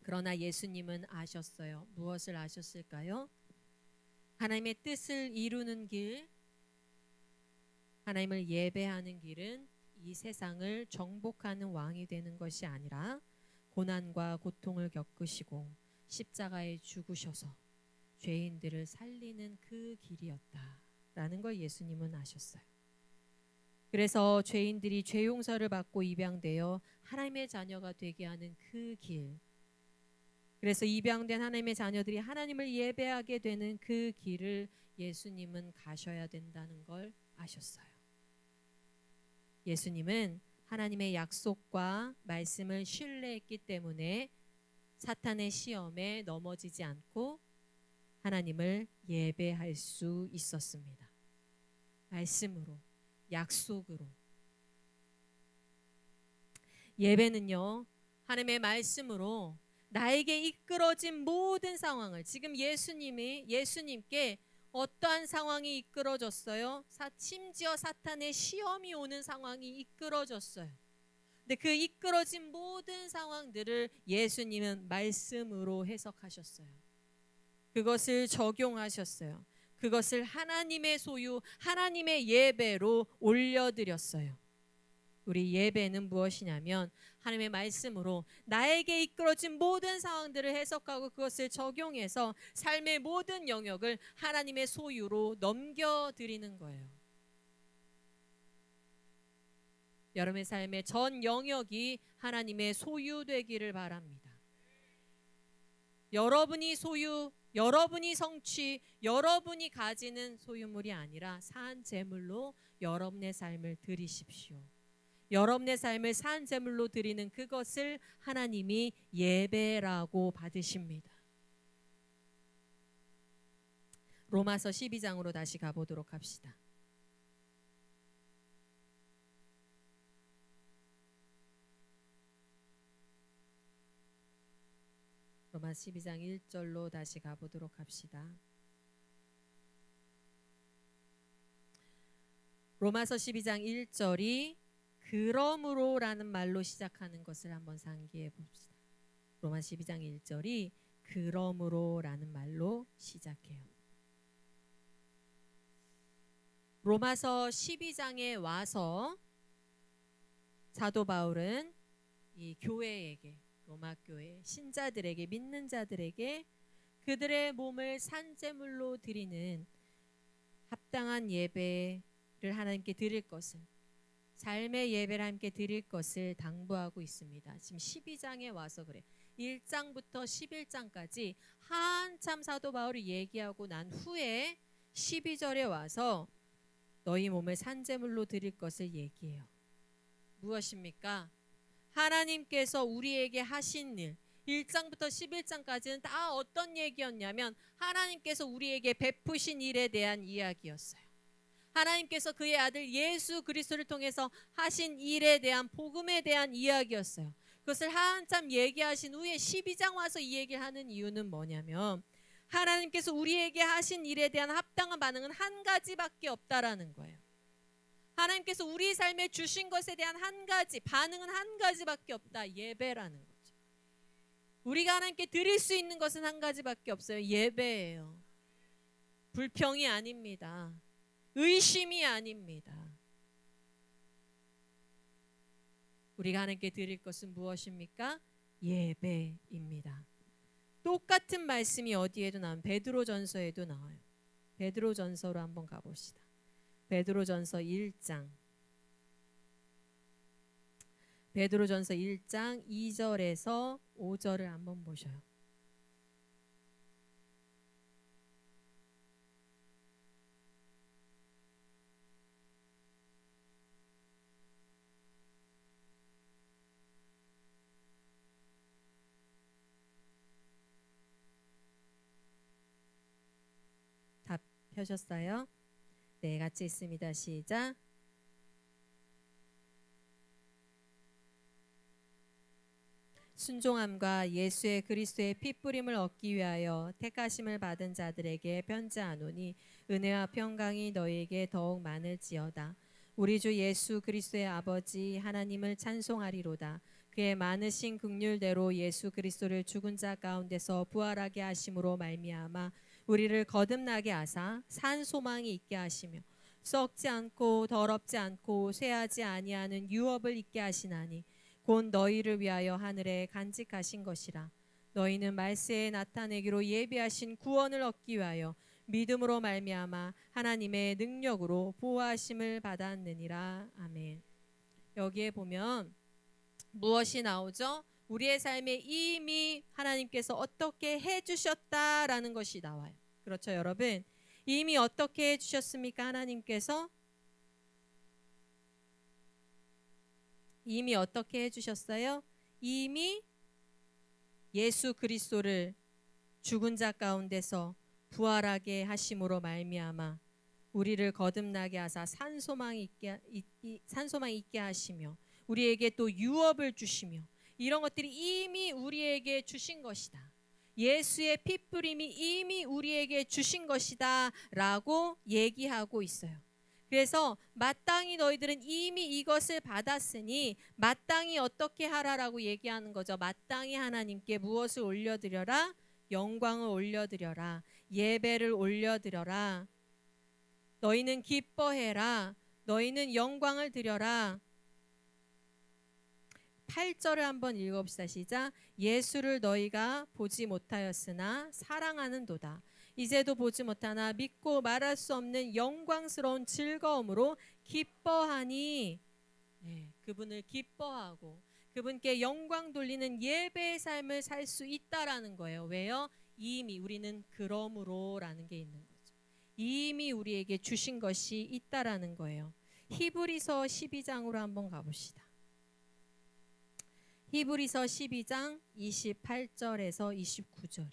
그러나 예수님은 아셨어요. 무엇을 아셨을까요? 하나님의 뜻을 이루는 길, 하나님을 예배하는 길은 이 세상을 정복하는 왕이 되는 것이 아니라 고난과 고통을 겪으시고 십자가에 죽으셔서 죄인들을 살리는 그 길이었다라는 걸 예수님은 아셨어요. 그래서 죄인들이 죄 용서를 받고 입양되어 하나님의 자녀가 되게 하는 그 길, 그래서 입양된 하나님의 자녀들이 하나님을 예배하게 되는 그 길을 예수님은 가셔야 된다는 걸 아셨어요. 예수님은 하나님의 약속과 말씀을 신뢰했기 때문에 사탄의 시험에 넘어지지 않고 하나님을 예배할 수 있었습니다. 말씀으로, 약속으로. 예배는요, 하나님의 말씀으로 나에게 이끌어진 모든 상황을, 지금 예수님께 어떠한 상황이 이끌어졌어요? 심지어 사탄의 시험이 오는 상황이 이끌어졌어요. 근데 그 이끌어진 모든 상황들을 예수님은 말씀으로 해석하셨어요. 그것을 적용하셨어요. 그것을 하나님의 소유, 하나님의 예배로 올려드렸어요. 우리 예배는 무엇이냐면 하나님의 말씀으로 나에게 이끌어진 모든 상황들을 해석하고 그것을 적용해서 삶의 모든 영역을 하나님의 소유로 넘겨드리는 거예요. 여러분의 삶의 전 영역이 하나님의 소유되기를 바랍니다. 여러분이 소유, 여러분이 성취, 여러분이 가지는 소유물이 아니라 산 제물로 여러분의 삶을 드리십시오. 여러분의 삶을 산 제물로 드리는 그것을 하나님이 예배라고 받으십니다. 로마서 12장으로 다시 가보도록 합시다. 로마서 12장 1절로 다시 가보도록 합시다. 로마서 12장 1절이 그러므로라는 말로 시작하는 것을 한번 상기해 봅시다. 로마 12장 1절이 그러므로라는 말로 시작해요. 로마서 12장에 와서 사도 바울은 이 교회에게, 로마 교회 신자들에게, 믿는 자들에게 그들의 몸을 산제물로 드리는 합당한 예배를 하나님께 드릴 것을, 삶의 예배를 함께 드릴 것을 당부하고 있습니다. 지금 12장에 와서 그래. 1장부터 11장까지 한참 사도 바울이 얘기하고 난 후에 12절에 와서 너희 몸을 산제물로 드릴 것을 얘기해요. 무엇입니까? 하나님께서 우리에게 하신 일, 1장부터 11장까지는 다 어떤 얘기였냐면 하나님께서 우리에게 베푸신 일에 대한 이야기였어요. 하나님께서 그의 아들 예수 그리스도를 통해서 하신 일에 대한 복음에 대한 이야기였어요. 그것을 한참 얘기하신 후에 12장 와서 이 얘기를 하는 이유는 뭐냐면 하나님께서 우리에게 하신 일에 대한 합당한 반응은 한 가지밖에 없다라는 거예요. 하나님께서 우리 삶에 주신 것에 대한 한 가지, 반응은 한 가지밖에 없다. 예배라는 거죠. 우리가 하나님께 드릴 수 있는 것은 한 가지밖에 없어요. 예배예요. 불평이 아닙니다. 의심이 아닙니다. 우리가 하나님께 드릴 것은 무엇입니까? 예배입니다. 똑같은 말씀이 어디에도 나와요. 베드로전서에도 나와요. 베드로전서로 한번 가봅시다. 베드로전서 1장. 베드로전서 1장 2절에서 5절을 한번 보셔요. 다 펴셨어요? 네, 같이 있습니다. 시작. 순종함과 예수의 그리스도의 핏부림을 얻기 위하여 택하심을 받은 자들에게 편지하노니 은혜와 평강이 너희에게 더욱 많을지어다. 우리 주 예수 그리스도의 아버지 하나님을 찬송하리로다. 그의 많으신 긍휼대로 예수 그리스도를 죽은 자 가운데서 부활하게 하심으로 말미암아 우리를 거듭나게 하사 산 소망이 있게 하시며 썩지 않고 더럽지 않고 쇠하지 아니하는 유업을 있게 하시나니 곧 너희를 위하여 하늘에 간직하신 것이라. 너희는 말세에 나타내기로 예비하신 구원을 얻기 위하여 믿음으로 말미암아 하나님의 능력으로 보호하심을 받았느니라. 아멘. 여기에 보면 무엇이 나오죠? 우리의 삶에 이미 하나님께서 어떻게 해주셨다라는 것이 나와요. 그렇죠, 여러분? 이미 어떻게 해주셨습니까? 하나님께서 이미 어떻게 해주셨어요? 이미 예수 그리스도를 죽은 자 가운데서 부활하게 하심으로 말미암아 우리를 거듭나게 하사 산소망 있게 하시며 우리에게 또 유업을 주시며 이런 것들이 이미 우리에게 주신 것이다. 예수의 핏부림이 이미 우리에게 주신 것이다 라고 얘기하고 있어요. 그래서 마땅히 너희들은 이미 이것을 받았으니 마땅히 어떻게 하라라고 얘기하는 거죠. 마땅히 하나님께 무엇을 올려드려라? 영광을 올려드려라. 예배를 올려드려라. 너희는 기뻐해라. 너희는 영광을 드려라. 8절을 한번 읽어봅시다. 시작. 예수를 너희가 보지 못하였으나 사랑하는도다. 이제도 보지 못하나 믿고 말할 수 없는 영광스러운 즐거움으로 기뻐하니 그분을 기뻐하고 그분께 영광 돌리는 예배의 삶을 살 수 있다라는 거예요. 왜요? 이미 우리는 그러므로라는 게 있는 거죠. 이미 우리에게 주신 것이 있다라는 거예요. 히브리서 12장으로 한번 가봅시다. 히브리서 12장 28절에서 29절.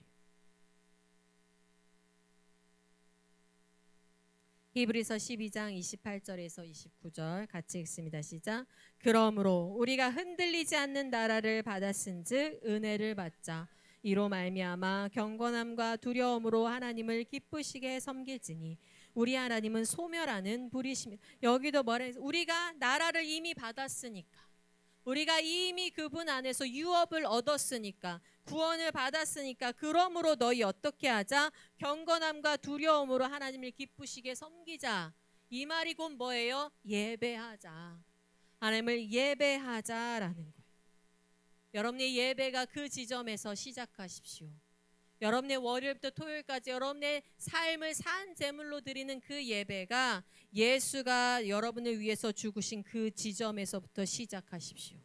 히브리서 12장 28절에서 29절 같이 읽습니다. 시작. 그러므로 우리가 흔들리지 않는 나라를 받았은즉 은혜를 받자. 이로 말미암아 경건함과 두려움으로 하나님을 기쁘시게 섬길지니 우리 하나님은 소멸하는 불이시며. 여기도 뭐래? 우리가 나라를 이미 받았으니까, 우리가 이미 그분 안에서 유업을 얻었으니까, 구원을 받았으니까, 그러므로 너희 어떻게 하자? 경건함과 두려움으로 하나님을 기쁘시게 섬기자. 이 말이 곧 뭐예요? 예배하자. 하나님을 예배하자라는 거예요. 여러분의 예배가 그 지점에서 시작하십시오. 여러분의 월요일부터 토요일까지 여러분의 삶을 산 제물로 드리는 그 예배가 예수가 여러분을 위해서 죽으신 그 지점에서부터 시작하십시오.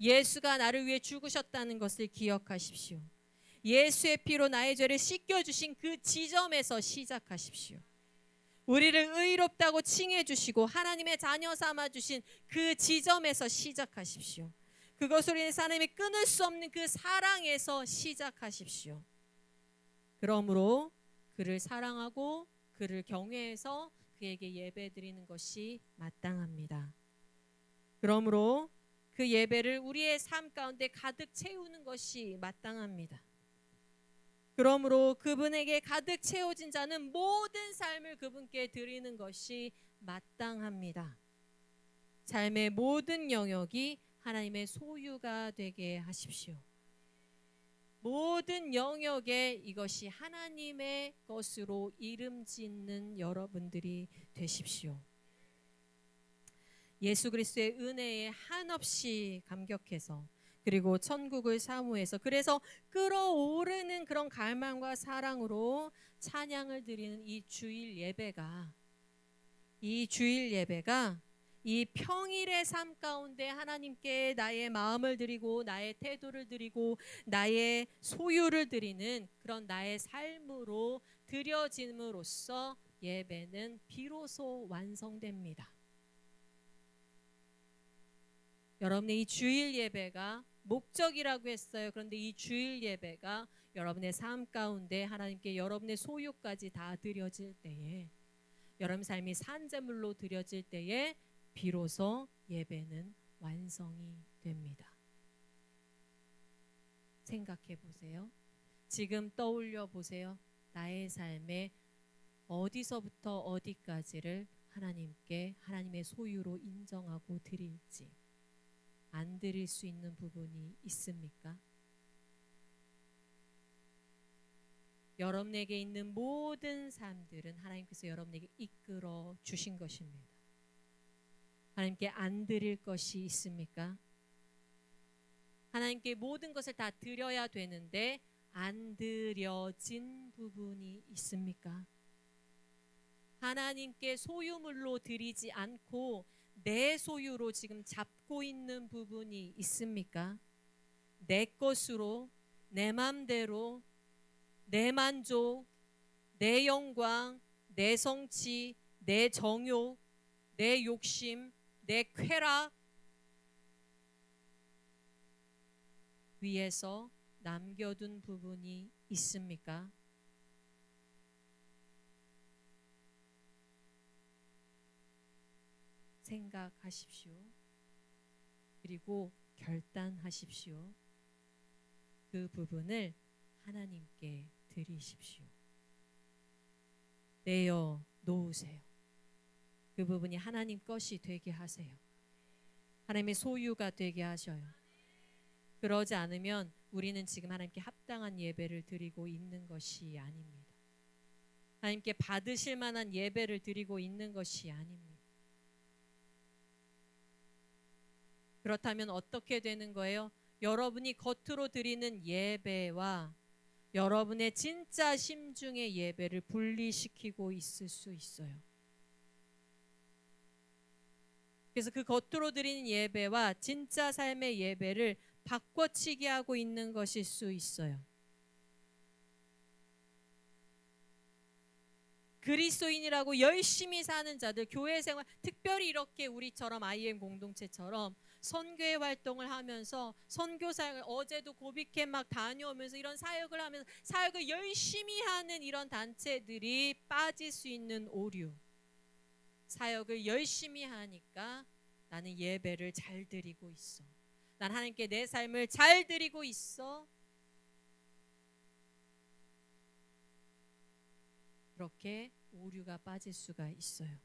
예수가 나를 위해 죽으셨다는 것을 기억하십시오. 예수의 피로 나의 죄를 씻겨주신 그 지점에서 시작하십시오. 우리를 의롭다고 칭해 주시고 하나님의 자녀 삼아 주신 그 지점에서 시작하십시오. 그것으로 인해 하나님의 끊을 수 없는 그 사랑에서 시작하십시오. 그러므로 그를 사랑하고 그를 경외해서 그에게 예배드리는 것이 마땅합니다. 그러므로 그 예배를 우리의 삶 가운데 가득 채우는 것이 마땅합니다. 그러므로 그분에게 가득 채워진 자는 모든 삶을 그분께 드리는 것이 마땅합니다. 삶의 모든 영역이 하나님의 소유가 되게 하십시오. 모든 영역에 이것이 하나님의 것으로 이름 짓는 여러분들이 되십시오. 예수 그리스도의 은혜에 한없이 감격해서 그리고 천국을 사모해서 그래서 끓어오르는 그런 갈망과 사랑으로 찬양을 드리는 이 주일 예배가 이 평일의 삶 가운데 하나님께 나의 마음을 드리고 나의 태도를 드리고 나의 소유를 드리는 그런 나의 삶으로 드려짐으로써 예배는 비로소 완성됩니다. 여러분의 이 주일 예배가 목적이라고 했어요. 그런데 이 주일 예배가 여러분의 삶 가운데 하나님께 여러분의 소유까지 다 드려질 때에 여러분 삶이 산제물로 드려질 때에 비로소 예배는 완성이 됩니다. 생각해 보세요. 지금 떠올려 보세요. 나의 삶에 어디서부터 어디까지를 하나님께 하나님의 소유로 인정하고 드릴지 안 드릴 수 있는 부분이 있습니까? 여러분에게 있는 모든 삶들은 하나님께서 여러분에게 이끌어 주신 것입니다. 하나님께 안 드릴 것이 있습니까? 하나님께 모든 것을 다 드려야 되는데 안 드려진 부분이 있습니까? 하나님께 소유물로 드리지 않고 내 소유로 지금 잡고 있는 부분이 있습니까? 내 것으로, 내 맘대로, 내 만족, 내 영광, 내 성취, 내 정욕, 내 욕심, 내 쾌락 위에서 남겨둔 부분이 있습니까? 생각하십시오. 그리고 결단하십시오. 그 부분을 하나님께 드리십시오. 내어 놓으세요. 그 부분이 하나님 것이 되게 하세요. 하나님의 소유가 되게 하셔요. 그러지 않으면 우리는 지금 하나님께 합당한 예배를 드리고 있는 것이 아닙니다. 하나님께 받으실 만한 예배를 드리고 있는 것이 아닙니다. 그렇다면 어떻게 되는 거예요? 여러분이 겉으로 드리는 예배와 여러분의 진짜 심중의 예배를 분리시키고 있을 수 있어요. 그래서 그 겉으로 드리는 예배와 진짜 삶의 예배를 바꿔치기 하고 있는 것일 수 있어요. 그리스도인이라고 열심히 사는 자들, 교회 생활, 특별히 이렇게 우리처럼 IM 공동체처럼 선교의 활동을 하면서 선교 사역을 어제도 고비캠 막 다녀오면서 이런 사역을 하면서 사역을 열심히 하는 이런 단체들이 빠질 수 있는 오류. 사역을 열심히 하니까 나는 예배를 잘 드리고 있어. 난 하나님께 내 삶을 잘 드리고 있어. 그렇게 오류가 빠질 수가 있어요.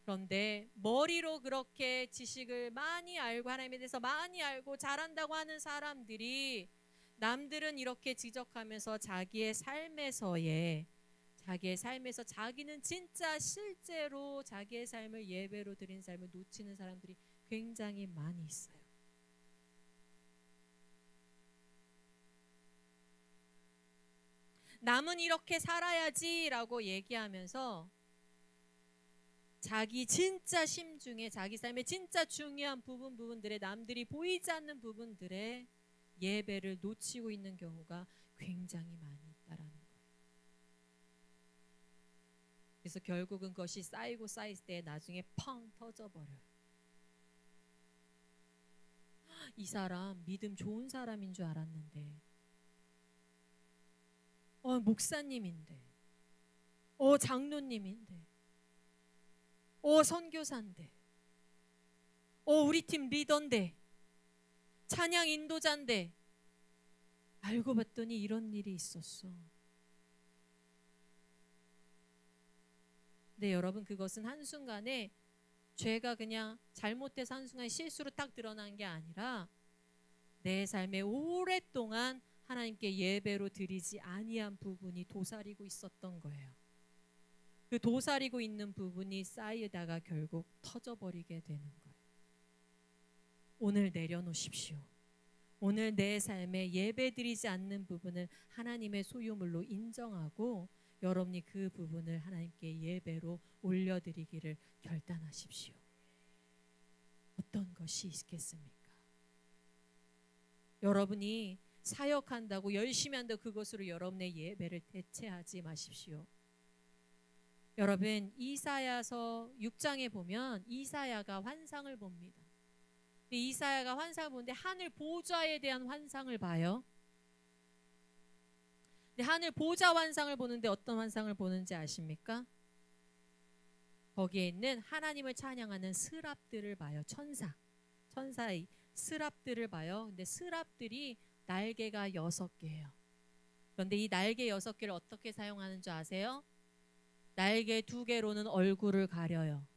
그런데 머리로 그렇게 지식을 많이 알고 하나님에 대해서 많이 알고 잘한다고 하는 사람들이 남들은 이렇게 지적하면서 자기의 삶에서 자기는 진짜 실제로 자기의 삶을 예배로 드린 삶을 놓치는 사람들이 굉장히 많이 있어요. 남은 이렇게 살아야지라고 얘기하면서 자기 진짜 심중에 자기 삶의 진짜 중요한 부분들에 남들이 보이지 않는 부분들에 예배를 놓치고 있는 경우가 굉장히 많이 있다라는 거예요. 그래서 결국은 그것이 쌓이고 쌓일 때 나중에 펑 터져버려요. 이 사람 믿음 좋은 사람인 줄 알았는데, 목사님인데, 장로님인데, 선교사인데, 우리 팀 리더인데, 찬양 인도자인데, 알고 봤더니 이런 일이 있었어. 네, 여러분, 그것은 한순간에 죄가 그냥 잘못돼서 한순간에 실수로 딱 드러난 게 아니라 내 삶에 오랫동안 하나님께 예배로 드리지 아니한 부분이 도사리고 있었던 거예요. 그 도사리고 있는 부분이 쌓이다가 결국 터져버리게 되는 거예요. 오늘 내려놓으십시오. 오늘 내 삶에 예배 드리지 않는 부분을 하나님의 소유물로 인정하고 여러분이 그 부분을 하나님께 예배로 올려드리기를 결단하십시오. 어떤 것이 있겠습니까? 여러분이 사역한다고 열심히 한다고 그것으로 여러분의 예배를 대체하지 마십시오. 여러분, 이사야서 6장에 보면 이사야가 환상을 봅니다. 이사야가 환상을 보는데 하늘 보좌에 대한 환상을 봐요. 하늘 보좌 환상을 보는데 어떤 환상을 보는지 아십니까? 거기에 있는 하나님을 찬양하는 스랍들을 봐요. 천사의 스랍들을 봐요. 근데 스랍들이 날개가 6개예요. 그런데 이 날개 6개를 어떻게 사용하는 줄 아세요? 날개 2개로는 얼굴을 가려요.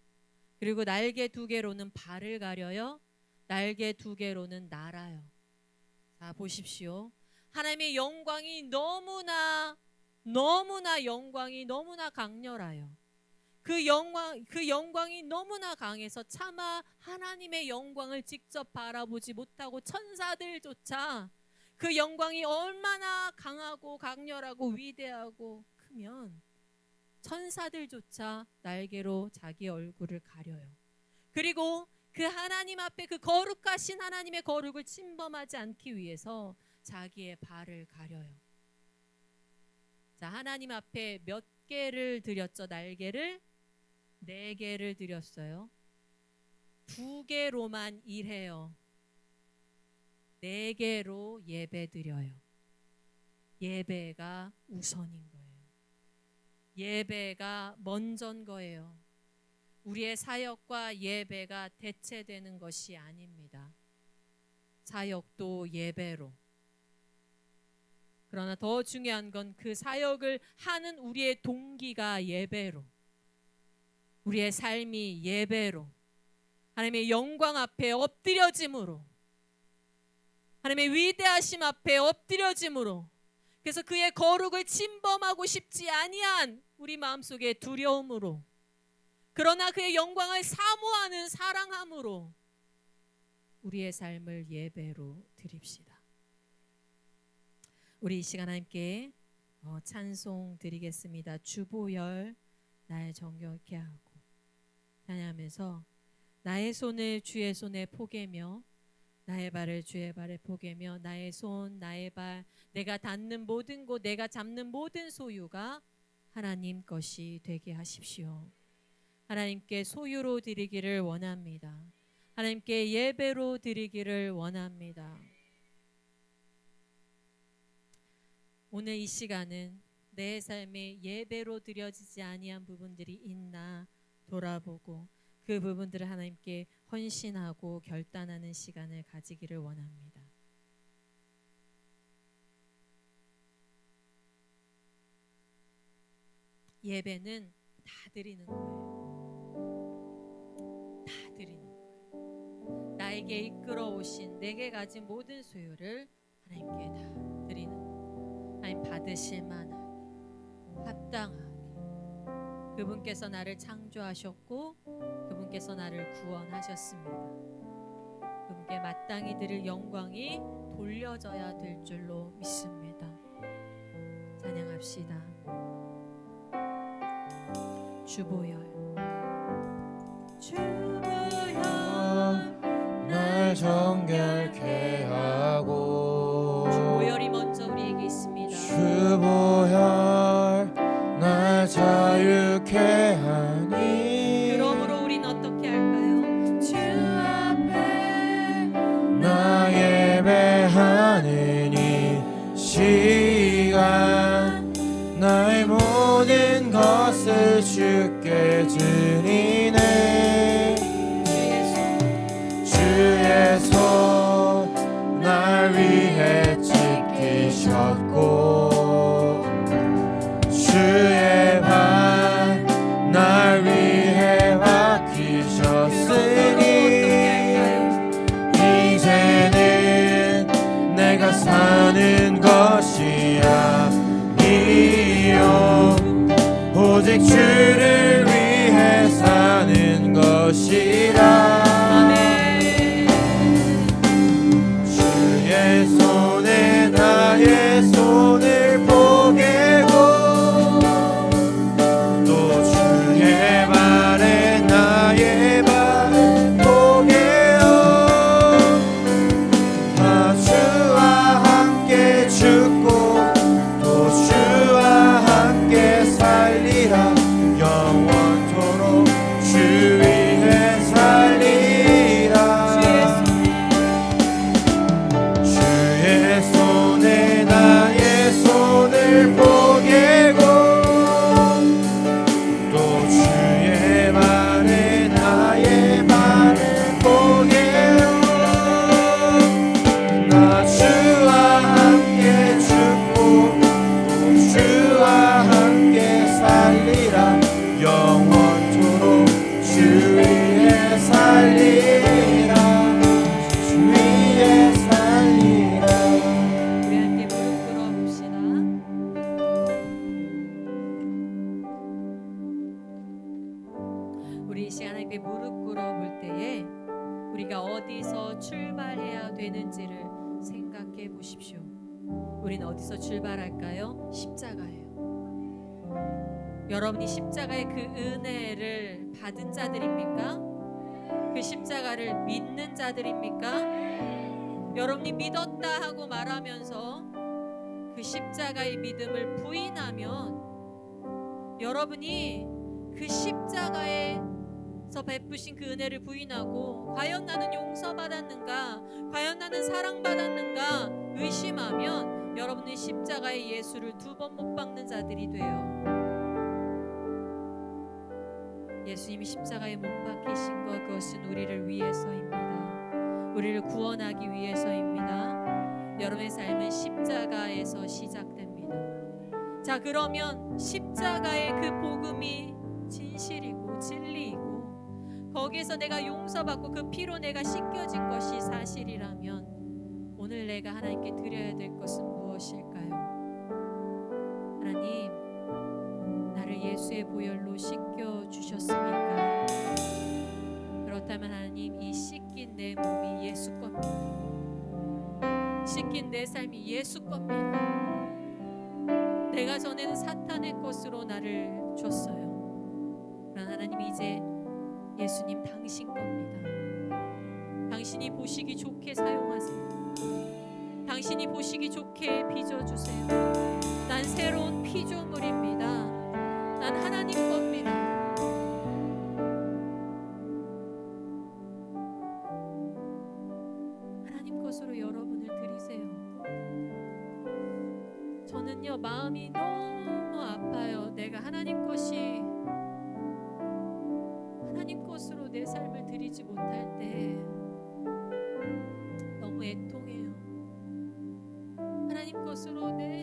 그리고 날개 2개로는 발을 가려요. 날개 2개로는 날아요. 자, 보십시오. 하나님의 영광이 너무나 영광이 너무나 강렬해요. 그 영광이 너무나 강해서 차마 하나님의 영광을 직접 바라보지 못하고 천사들조차 그 영광이 얼마나 강하고 강렬하고 위대하고 크면 천사들조차 날개로 자기 얼굴을 가려요. 그리고 그 하나님 앞에 그 거룩하신 하나님의 거룩을 침범하지 않기 위해서 자기의 발을 가려요. 자, 하나님 앞에 몇 개를 드렸죠? 날개를 4개를 드렸어요. 2개로만 일해요. 4개로 예배 드려요. 예배가 우선인 거예요. 예배가 먼저인 거예요. 우리의 사역과 예배가 대체되는 것이 아닙니다. 사역도 예배로. 그러나 더 중요한 건 그 사역을 하는 우리의 동기가 예배로, 우리의 삶이 예배로, 하나님의 영광 앞에 엎드려짐으로, 하나님의 위대하심 앞에 엎드려짐으로, 그래서 그의 거룩을 침범하고 싶지 아니한 우리 마음속의 두려움으로, 그러나 그의 영광을 사모하는 사랑함으로 우리의 삶을 예배로 드립시다. 우리 이 시간 함께 찬송 드리겠습니다. 주보열 나의 정결케 하고 찬양하면서 나의 손을 주의 손에 포개며 나의 발을 주의 발에 포개며 나의 손 나의 발 내가 닿는 모든 곳 내가 잡는 모든 소유가 하나님 것이 되게 하십시오. 하나님께 소유로 드리기를 원합니다. 하나님께 예배로 드리기를 원합니다. 오늘 이 시간은 내 삶에 예배로 드려지지 아니한 부분들이 있나 돌아보고 그 부분들을 하나님께 헌신하고 결단하는 시간을 가지기를 원합니다. 예배는 다 드리는 거예요. 다 드리는 거예요. 나에게 이끌어오신 내게 가진 모든 소유를 하나님께 다 드리는 거예요. 하나님 받으실 만하게 합당하게 그분께서 나를 창조하셨고 그분께서 나를 구원하셨습니다. 그분께 마땅히 드릴 영광이 돌려져야 될 줄로 믿습니다. 찬양합시다. 주보열 날 정결케 하고 주보열이 먼저 우리에게 있습니다. 주보열 날 자유케 하니 그러므로 우린 어떻게 할까요? 주 앞에 나의 깨지리네. 주의 손 날 위해 지키셨고 주의 발 날 위해 맡기셨으니 이제는 내가 사는 것이 아니요 오직 주를 위해 사는 것이라. 주의 손에 나의 손을 포개고 또 주의 발에 나의 발을 포개어 다 주와 함께 죽고 또 주와 함께 살리라. 영원토록 주 위에 살리라. 주의 손에 나의 손을 포개고 또 주의 발에 나의 발을 포개어 나 주와 함께 죽고 또 주와 함께 살리라. 영원토록 주 위에 살리라. 주 위에 살리라. 우리 함께 무릎 꿇어 봅시다. 우리 이 시간 함께 무릎 꿇어 볼 때에 우리가 어디서 출발해야 되는지를 생각해 보십시오. 우리는 어디서 출발할까요? 십자가예요. 여러분이 십자가의 그 은혜를 받은 자들입니까? 그 십자가를 믿는 자들입니까? 여러분이 믿었다 하고 말하면서 그 십자가의 믿음을 부인하면 여러분이 그 십자가에서 베푸신 그 은혜를 부인하고 과연 나는 용서받았는가? 과연 나는 사랑받았는가? 의심하면 여러분은 십자가의 예수를 2번 못 박는 자들이 돼요. 예수님이 십자가에 못 박히신 것, 그것은 우리를 위해서입니다. 우리를 구원하기 위해서입니다. 여러분의 삶은 십자가에서 시작됩니다. 자, 그러면 십자가의 그 복음이 진실이고 진리이고 거기에서 내가 용서받고 그 피로 내가 씻겨진 것이 사실이라면 오늘 내가 하나님께 드려야 될 것은 무엇일까요? 하나님, 나를 예수의 보혈로 씻겨 주셨습니까? 그렇다면 하나님, 이 씻긴 내 몸이 예수 겁니다. 씻긴 내 삶이 예수 겁니다. 내가 전에는 사탄의 것으로 나를 줬어요. 그러나 하나님, 이제 예수님 당신 겁니다. 당신이 보시기 좋게 사용하세요. 당신이 보시기 좋게 빚어주세요. 난 새로운 피조물입니다. 난 하나님 겁니다. 하나님 것으로 여러분을 드리세요. 저는요, 마음이 너무 아파요. 내가 하나님 것으로 내 삶을 드리지 못할 때 너무 애통해요. 하나님 것으로 내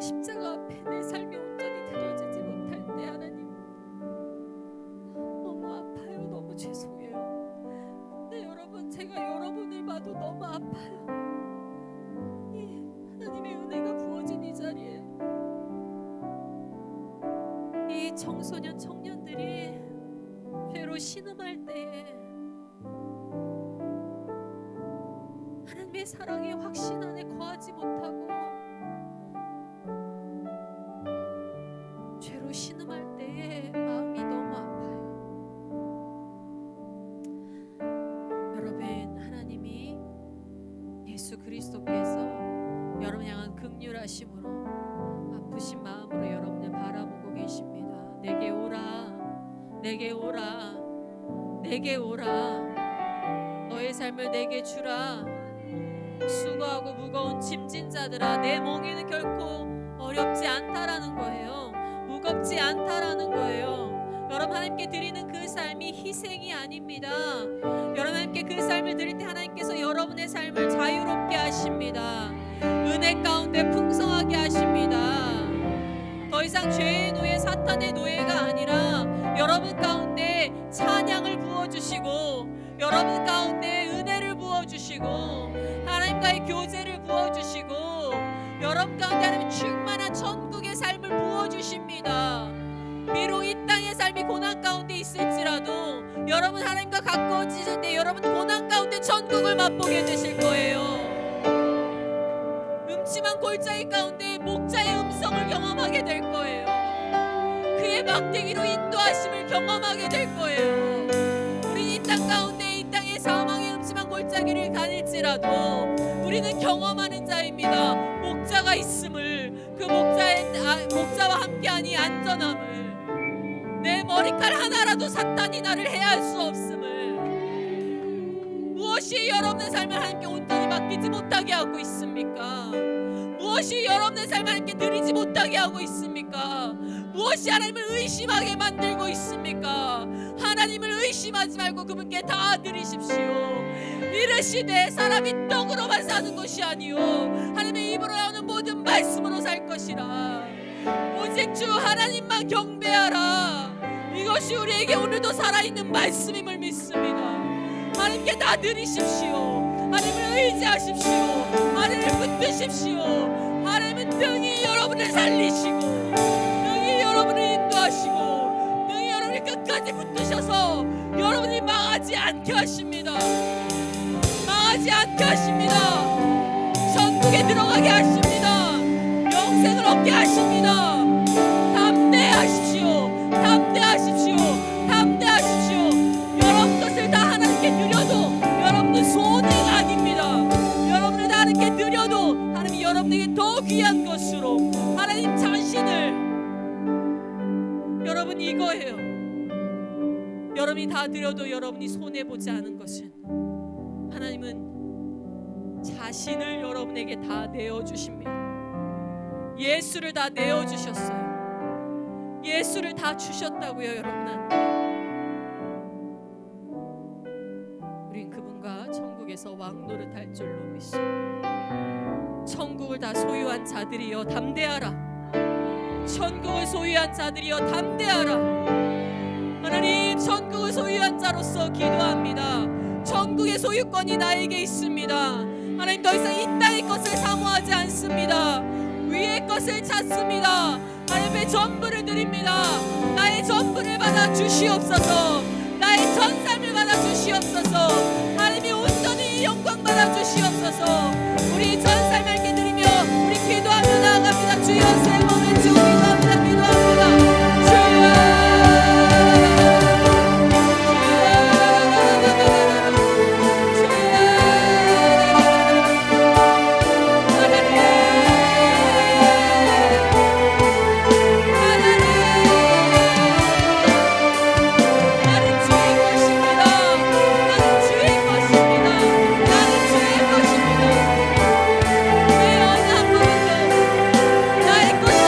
십자가 앞에 내 삶이 온전히 드려지지 못할 때 하나님 너무 아파요. 너무 죄송해요. 근데 여러분, 제가 여러분을 봐도 너무 아파요. 이 하나님의 은혜가 부어진 이 자리에 이 청소년 청년들이 죄로 신음할 때에 하나님의 사랑의 확신 안에 거하지 못하고 죄로 신음할 때에 마음이 너무 아파요. 여러분, 하나님이 예수 그리스도께서 여러분 향한 긍휼하심으로 아프신 마음으로 여러분을 바라보고 계십니다. 내게 오라, 내게 오라, 내게 오라. 너의 삶을 내게 주라. 수고하고 무거운 짐진 자들아, 내 멍에는 결코 어렵지 않다라는 거예요. 무겁지 않다라는 거예요. 여러분, 하나님께 드리는 그 삶이 희생이 아닙니다. 여러분, 하나님께 그 삶을 드릴 때 하나님께서 여러분의 삶을 자유롭게 하십니다. 은혜 가운데 풍성하게 하십니다. 더 이상 죄의 노예, 사탄의 노예가 아니라 여러분 가운데 찬양을 부어주시고, 여러분 가운데 은혜를 부어주시고, 하나님과의 교제를 부어주시고, 여러분 가운데 하나님 충만한 천국의 삶을 부어주십니다. 비록 이 땅의 삶이 고난 가운데 있을지라도 여러분 하나님과 가까워지실 때 여러분 고난 가운데 천국을 맛보게 되실 거예요. 음침한 골짜기 가운데 목자의 음성을 경험하게 될 거예요. 그의 막대기로 인도하심을 경험하게 될 거예요. 우리 이 땅 가운데 이 땅의 사망의 음침한 골짜기를 가닐지라도 우리는 경험하는 자입니다. 목자가 있음을, 그 목자와 함께하니 안전함을, 내 머리칼 하나라도 사탄이 나를 해할 수 없음을, 무엇이 여러분의 삶을 하나님께 온전히 맡기지 못하게 하고 있습니까? 무엇이 여러분의 삶을 하나님께 드리지 못하게 하고 있습니까? 무엇이 하나님을 의심하게 만들고 있습니까? 하나님을 의심하지 말고 그분께 다 드리십시오. 이르시되 사람이 떡으로만 사는 것이 아니요 하나님의 입으로 나오는 모든 말씀으로 살 것이라. 오직 주 하나님만 경배하라. 이것이 우리에게 오늘도 살아있는 말씀임을 믿습니다. 하나님께 다 드리십시오. 하나님을 의지하십시오. 하나님을 붙드십시오. 하나님은 등이 여러분을 살리시고, 등이 여러분을 인도하시고, 등이 여러분을 끝까지 붙드셔서 여러분이 망하지 않게 하십니다. 망하지 않게 하십니다. 천국에 들어가게 하십니다. 영생을 얻게 하십니다. 담대하십시오. 담대하십시오. 담대하십시오. 여러분 것을 다 하나님께 드려도 여러분은 손해가 아닙니다. 여러분을 다 하나님께 드려도 하나님이 여러분에게 더 귀한 것으로 하나님 자신을, 여러분 이거예요. 여러분이 다 드려도 여러분이 손해보지 않은 것은 하나님은 자신을 여러분에게 다 내어주십니다. 예수를 다 내어주셨어요. 예수를 다 주셨다고요. 여러분한테 우린 그분과 천국에서 왕노릇할 줄로 믿습니다. 천국을 다 소유한 자들이여 담대하라. 천국을 소유한 자들이여 담대하라. 하나님, 천국을 소유한 자로서 기도합니다. 천국의 소유권이 나에게 있습니다. 하나님, 더 이상 이 땅의 것을 사모하지 않습니다. 위의 것을 찾습니다. 하나님의 전부를 드립니다. 나의 전부를 받아 주시옵소서. 나의 전 삶을 받아 주시옵소서. 하나님이 온전히 영광 받아 주시옵소서. 우리 전 삶을 함께 드리며 우리 기도하며 나아갑니다. 주여, 새 몸을 주고 기도합니다. 기도합니다. 주여, 나의 것이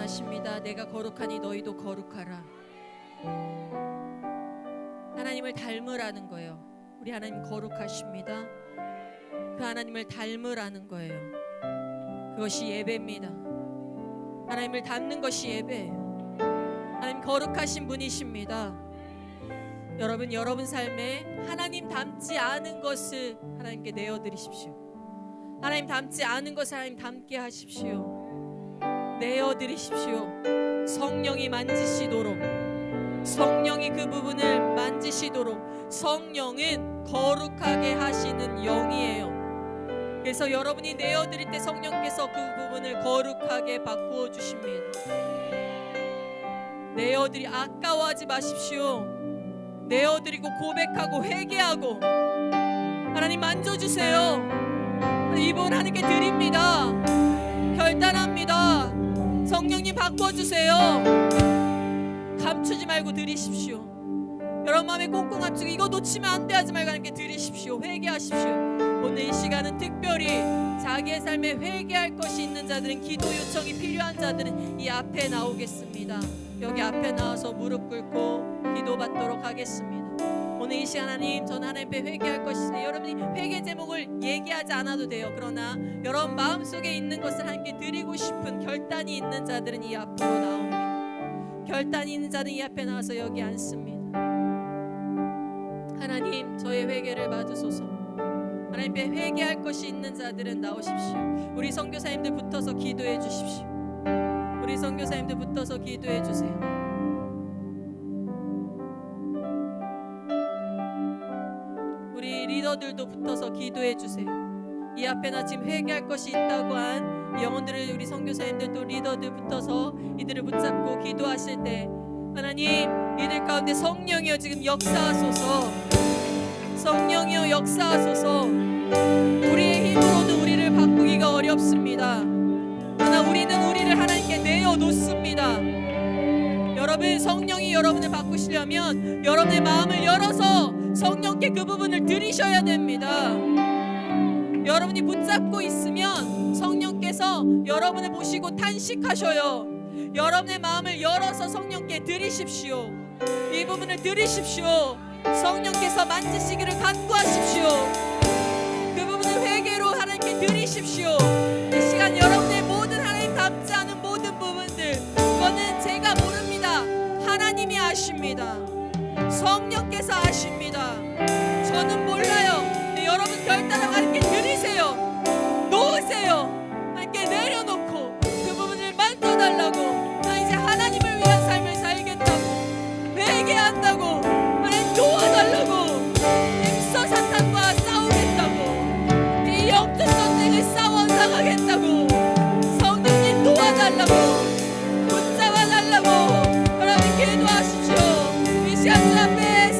말씀하십니다. 내가 거룩하니 너희도 거룩하라. 하나님을 닮으라는 거예요. 우리 하나님 거룩하십니다. 그 하나님을 닮으라는 거예요. 그것이 예배입니다. 하나님을 닮는 것이 예배예요. 하나님 거룩하신 분이십니다. 여러분 삶에 하나님 닮지 않은 것을 하나님께 내어드리십시오. 하나님 닮지 않은 것을 하나님 닮게 하십시오. 내어드리십시오. 성령이 만지시도록, 성령이 그 부분을 만지시도록. 성령은 거룩하게 하시는 영이에요. 그래서 여러분이 내어드릴 때 성령께서 그 부분을 거룩하게 바꾸어 주십니다. 아까워하지 마십시오. 내어드리고 고백하고 회개하고 하나님 만져주세요. 이 부분 하나님께 드립니다. 결단합니다. 성령님 바꿔주세요. 감추지 말고 드리십시오. 여러분 마음에 꽁꽁 감추고 이거 놓치면 안 돼 하지 말고 하나님께 드리십시오. 회개하십시오. 오늘 이 시간은 특별히 자기의 삶에 회개할 것이 있는 자들은, 기도 요청이 필요한 자들은 이 앞에 나오겠습니다. 여기 앞에 나와서 무릎 꿇고 기도받도록 하겠습니다. 오늘 이 시간 하나님, 저는 하나님 앞에 회개할 것이 있으니 여러분이 회개 제목을 얘기하지 않아도 돼요. 그러나 여러분 마음속에 있는 것을 하나님께 드리고 싶은 결단이 있는 자들은 이 앞으로 나옵니다. 결단이 있는 자는 이 앞에 나와서 여기 앉습니다. 하나님, 저의 회개를 받으소서. 하나님 앞에 회개할 것이 있는 자들은 나오십시오. 우리 선교사님들 붙어서 기도해 주십시오. 우리 선교사님들 붙어서 기도해 주세요. 우리 리더들도 붙어서 기도해 주세요. 이 앞에 나 지금 회개할 것이 있다고 한 이 영혼들을, 우리 선교사님들도 리더들 붙어서 이들을 붙잡고 기도하실 때 하나님, 이들 가운데 성령이여 지금 역사하소서. 성령이여 역사하소서. 우리의 힘으로는 우리를 바꾸기가 어렵습니다. 그러나 우리는 우리를 하나님께 내어놓습니다. 여러분, 성령이 여러분을 바꾸시려면 여러분의 마음을 열어서 성령께 그 부분을 드리셔야 됩니다. 여러분이 붙잡고 있으면 성령께서 여러분을 보시고 탄식하셔요. 여러분의 마음을 열어서 성령께 드리십시오. 이 부분을 드리십시오. 성령께서 만지시기를 간구하십시오. 그 부분을 회개로 하나님께 드리십시오. 이 시간 여러분의 모든 하나님 닮지 않은 모든 부분들, 그거는 제가 모릅니다. 하나님이 아십니다. 성령께서 아십니다. 저는 몰라요. 여러분 결단하고 하나님께 드리세요. 놓으세요. 하나님께 내려놓고 그 부분을 만져달라고. 나 이제 하나님을 위한 삶을 살겠다고, 회개한다고, 하나님 도와달라고, 힘써 사탄과 싸우겠다고, 이 영적 전쟁을 싸워 나가겠다고, 성령님 도와달라고, 붙잡아달라고. 하나님 기도하십시오. 이 시간 주 앞에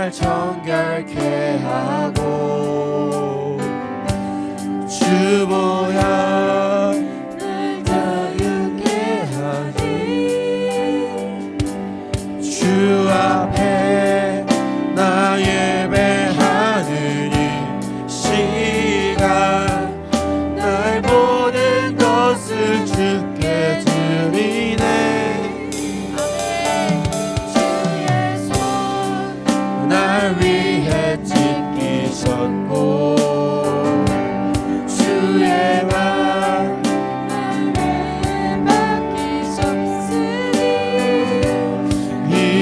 날 정결케 하고 주보야 날 자유케 하니 주 앞에 나 예배하는 이 시간 나의 모든 것을 주께 드리네 주의 손 날 위해 찢기셨고 주의 말 나를 맡기셨으니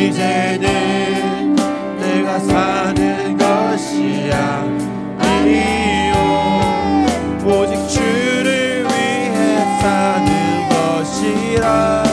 이제는 내가 사는 것이 아니요 오직 주를 위해 사는 것이라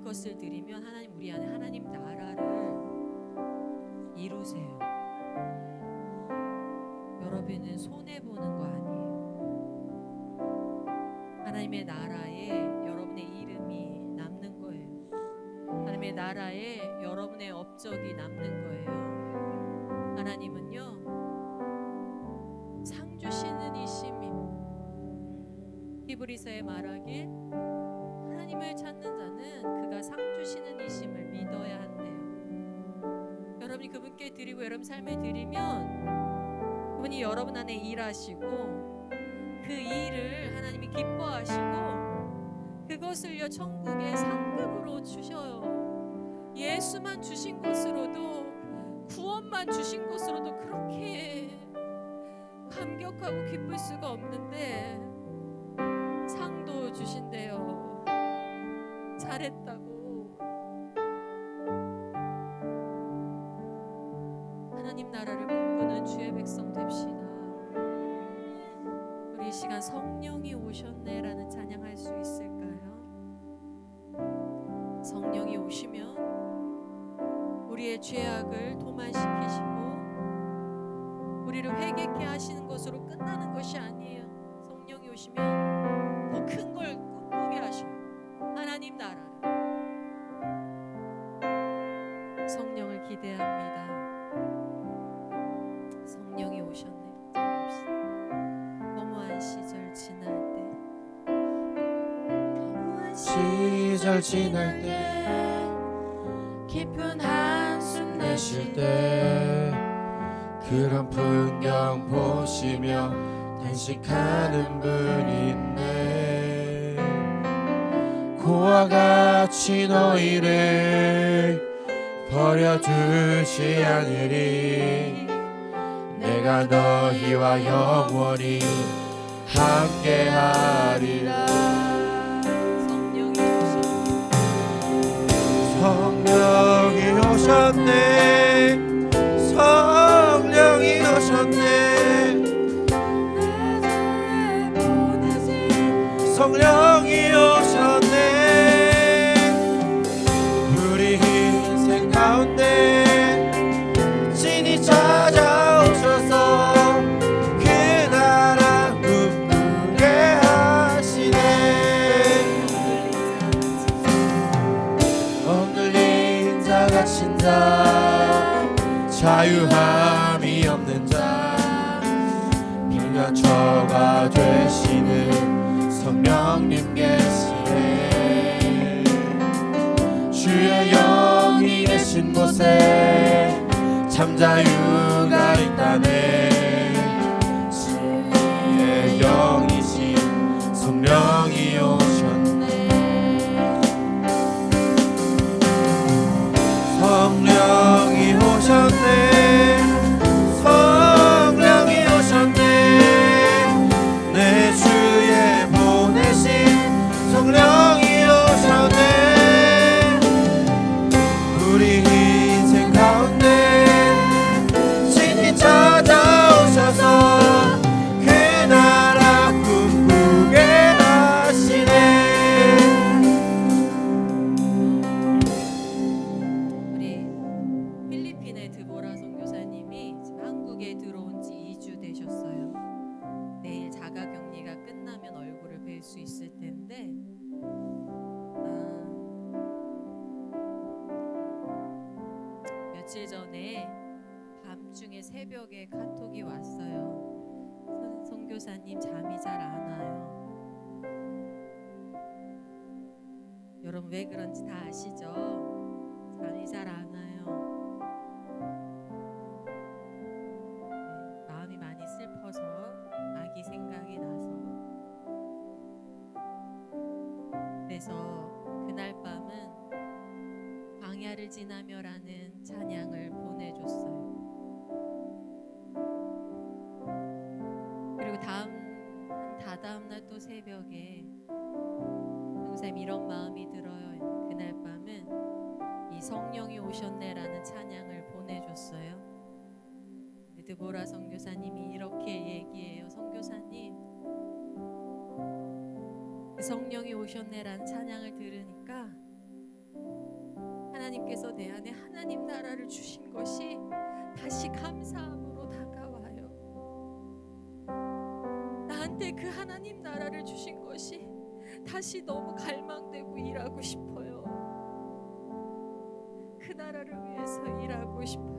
것을 드리면 하나님 우리 안에 하나님 나라를 이루세요. 여러분은 손해 보는 거 아니에요. 하나님의 나라에 여러분의 이름이 남는 거예요. 하나님의 나라에 여러분의 업적이 남는 거예요. 하나님은요 상 주시는 이심이 히브리서에 말하길 하나님을 찾는 자는 그가 상 주시는 이심을 믿어야 한대요. 여러분이 그분께 드리고 여러분 삶을 드리면 그분이 여러분 안에 일하시고 그 일을 하나님이 기뻐하시고 그것을요 천국의 상급으로 주셔요. 예수만 주신 것으로도 구원만 주신 것으로도 그렇게 감격하고 기쁠 수가 없는데 상도 주신대요. 잘했다고. 하나님 나라를 꿈꾸는 주의 백성 됩시다. 우리 이 시간 성령이 오셨네라는 찬양할 수 있을까요? 성령이 오시면 우리의 죄악을 도말시키시고 우리를 회개케 하시는 것으로 끝나는 것이 아니에요. 성령이 오시면 더 큰 걸 꿈꾸게 하셔요. 하나님 나라를. 성령을 기대합니다. 성령이 오셨네. 허무한 시절 지날 때, 허무한 시절 지날 때 깊은 한숨 내쉴 때 그런 풍경 보시며 탄식하는 분이 있네. 고와 같이 너희를 버려두지 않으리. 내가 너희와 영원히 함께하리라. 성령이 오셨네. 성령이 오셨네. 성령이 오셨네. 우리 인생 가운데 진이 찾아오셔서 그 나라 꿈꾸게 하시네. 억눌린 자 갇힌 자 자유함이 없는 자 빌려쳐가 되시는 성령님 계시네. 주의 영이 계신 곳에 참 자유가 있다네. 주의 영이신 성령이 오셨네. 성령이 오셨네. 성령이 오셨네. 내 주에 보내신 성령이 오셨네. 우리 인생 가운데 신이 찾아오셔서 그 나라 꿈꾸게 하시네. 우리 필리핀의 드보라 선교사님이 지금 한국에 들어온 지 2주 되셨어요. 내일 자가격리가 끝나면 얼굴을 뵐 수 있을 텐데 며칠 전에 밤중에 새벽에 카톡이 왔어요. 선교사님 잠이 잘 안 와요. 여러분 왜 그런지 다 아시죠? 잠이 잘 안 와요. 네, 마음이 많이 슬퍼서 아기 생각이 나서 그래서 그날 밤은 광야를 지나며라는 찬양을 보내줬어요. 그리고 다다음 날 또 새벽에 선생님 이런 마음이 들어요. 그날 밤은 이 성령이 오셨네라는 찬양을 보내줬어요. 드보라 선교사님이 이렇게 얘기해요. 선교사님, 그 성령이 오셨네라는 찬양을 들으니까 하나님께서 내 안에 하나님 나라를 주신 것이 다시 감사함으로 다가와요. 나한테 그 하나님 나라를 주신 것이 다시 너무 갈망되고 일하고 싶어요. 그 나라를 위해서 일하고 싶어요.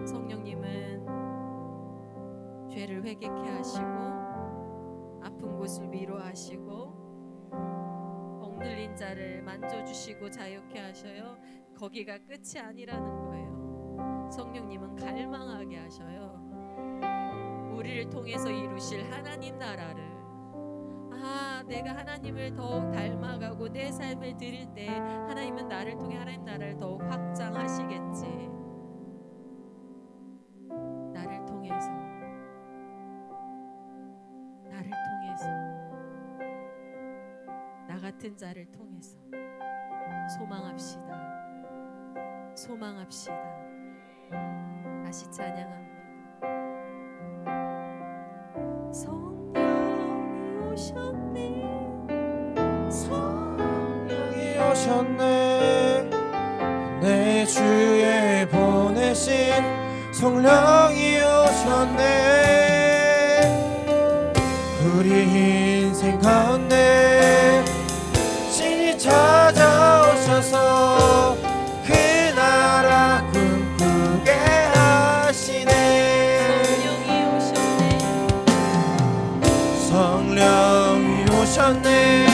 성령님은 죄를 회개케 하시고 아픈 곳을 위로하시고 억눌린 자를 만져주시고 자유케 하셔요. 거기가 끝이 아니라는 거예요. 성령님은 갈망하게 하셔요. 우리를 통해서 이루실 하나님 나라를. 내가 하나님을 더욱 닮아가고 내 삶을 드릴 때 하나님은 나를 통해 하나님 나라를 더욱 확장하시겠지. 나를 통해서 나 같은 자를 통해서 소망합시다. 다시 찬양합니다. 성령이 오셨네. 내 주에 보내신 성령이 오셨네. 우리 인생 가운데 신이 찾아오셔서 그 나라 꿈꾸게 하시네. 성령이 오셨네.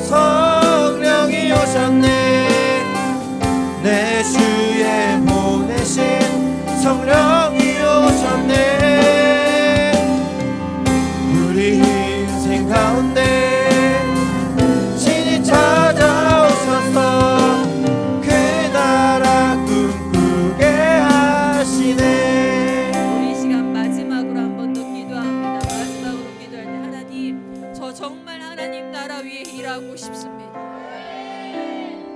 성령이 오셨네. 내 주에 보내신 성령이 오셨네. 우리 인생 가운데 신이 찾아오셔서 그 나라 꿈꾸게 하시네. 우리 시간 마지막으로 한 번 더 기도합니다. 마지막으로 기도할 때 하나님, 저 정말 하나님 나라 위해 일하고 싶습니다.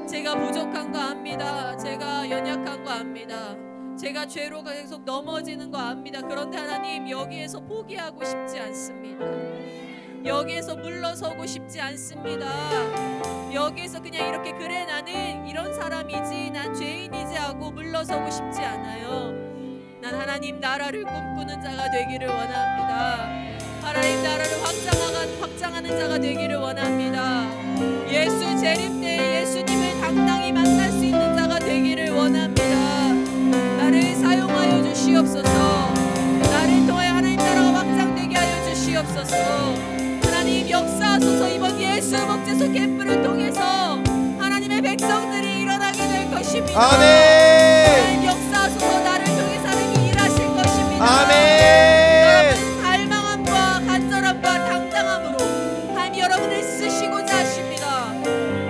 제가 부족한 거 압니다. 제가 연약한 거 압니다. 제가 죄로 계속 넘어지는 거 압니다. 그런데 하나님, 여기에서 포기하고 싶지 않습니다. 여기에서 물러서고 싶지 않습니다. 여기에서 그냥 이렇게 그래 나는 이런 사람이지, 난 죄인이지 하고 물러서고 싶지 않아요. 난 하나님 나라를 꿈꾸는 자가 되기를 원합니다. 하나님 나라를 확장하는 자가 되기를 원합니다. 예수 재림 때 예수님을 당당히 만날 수 있는 자가 아멘. 역사하소서. 나를 통해서 하나님이 일하실 것입니다. 아멘. 여러분 갈망함과 간절함과 당당함으로 하나님 여러분을 쓰시고자 하십니다.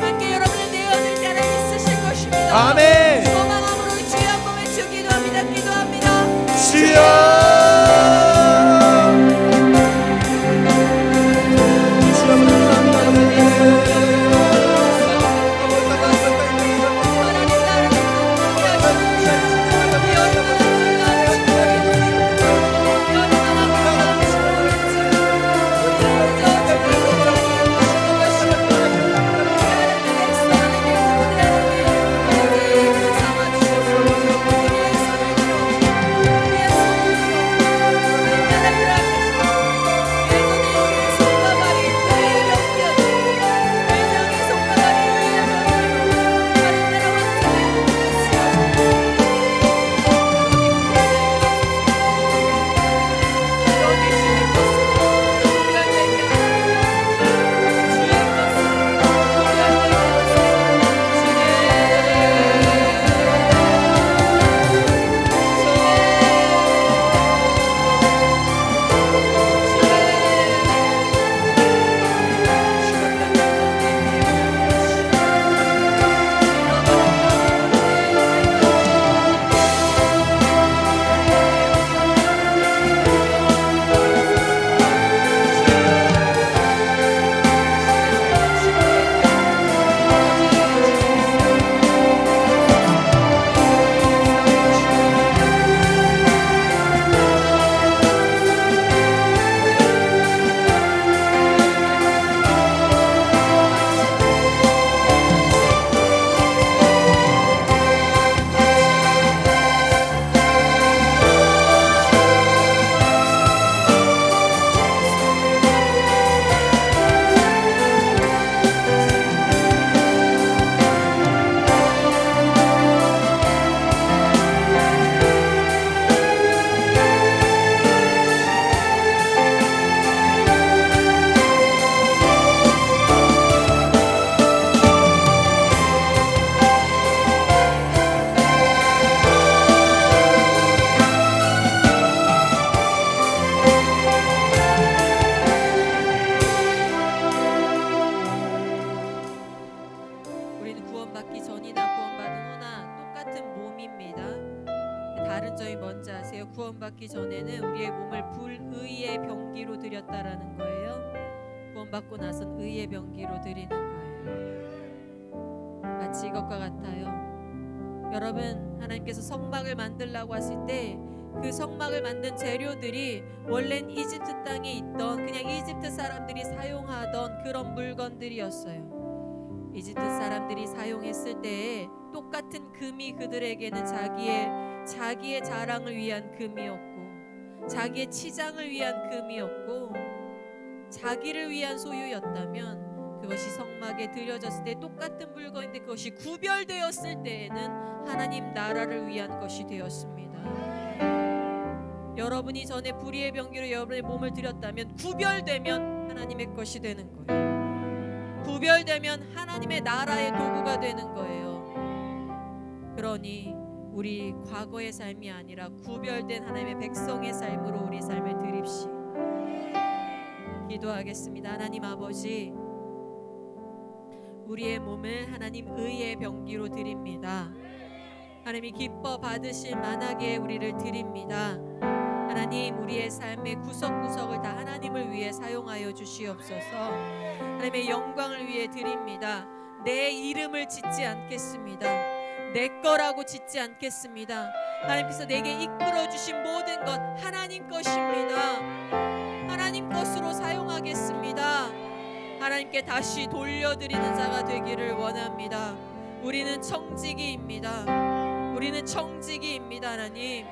함께 여러분의 내연을 하나님 쓰실 것입니다. 아멘. 소망함으로 주의 한 몸에 주 기도합니다. 기도합니다. 주여. 구원받기 전이나 구원받은 후나 똑같은 몸입니다. 다른 점이 뭔지 아세요? 구원받기 전에는 우리의 몸을 불의의 병기로 드렸다라는 거예요. 구원받고 나선 의의 병기로 드리는 거예요. 마치 이것과 같아요. 여러분, 하나님께서 성막을 만들라고 하실 때 그 성막을 만든 재료들이 원래는 이집트 땅에 있던 그냥 이집트 사람들이 사용하던 그런 물건들이었어요. 이집트 사람들이 사용했을 때에 똑같은 금이 그들에게는 자기의 자랑을 위한 금이었고, 자기의 치장을 위한 금이었고, 자기를 위한 소유였다면 그것이 성막에 드려졌을 때 똑같은 물건인데 그것이 구별되었을 때에는 하나님 나라를 위한 것이 되었습니다. 여러분이 전에 불의의 병기로 여러분의 몸을 드렸다면 구별되면 하나님의 것이 되는 거예요. 구별되면 하나님의 나라의 도구가 되는 거예요. 그러니 우리 과거의 삶이 아니라 구별된 하나님의 백성의 삶으로 우리 삶을 드립시다. 기도하겠습니다. 하나님 아버지, 우리의 몸을 하나님 의의 병기로 드립니다. 하나님이 기뻐 받으실 만하게 우리를 드립니다. 하나님, 우리의 삶의 구석구석을 다 하나님을 위해 사용하여 주시옵소서. 하나님의 영광을 위해 드립니다. 내 이름을 짓지 않겠습니다. 내 거라고 짓지 않겠습니다. 하나님께서 내게 이끌어 주신 모든 것 하나님 것입니다. 하나님 것으로 사용하겠습니다. 하나님께 다시 돌려드리는 자가 되기를 원합니다. 우리는 청지기입니다. 우리는 청지기입니다. 하나님,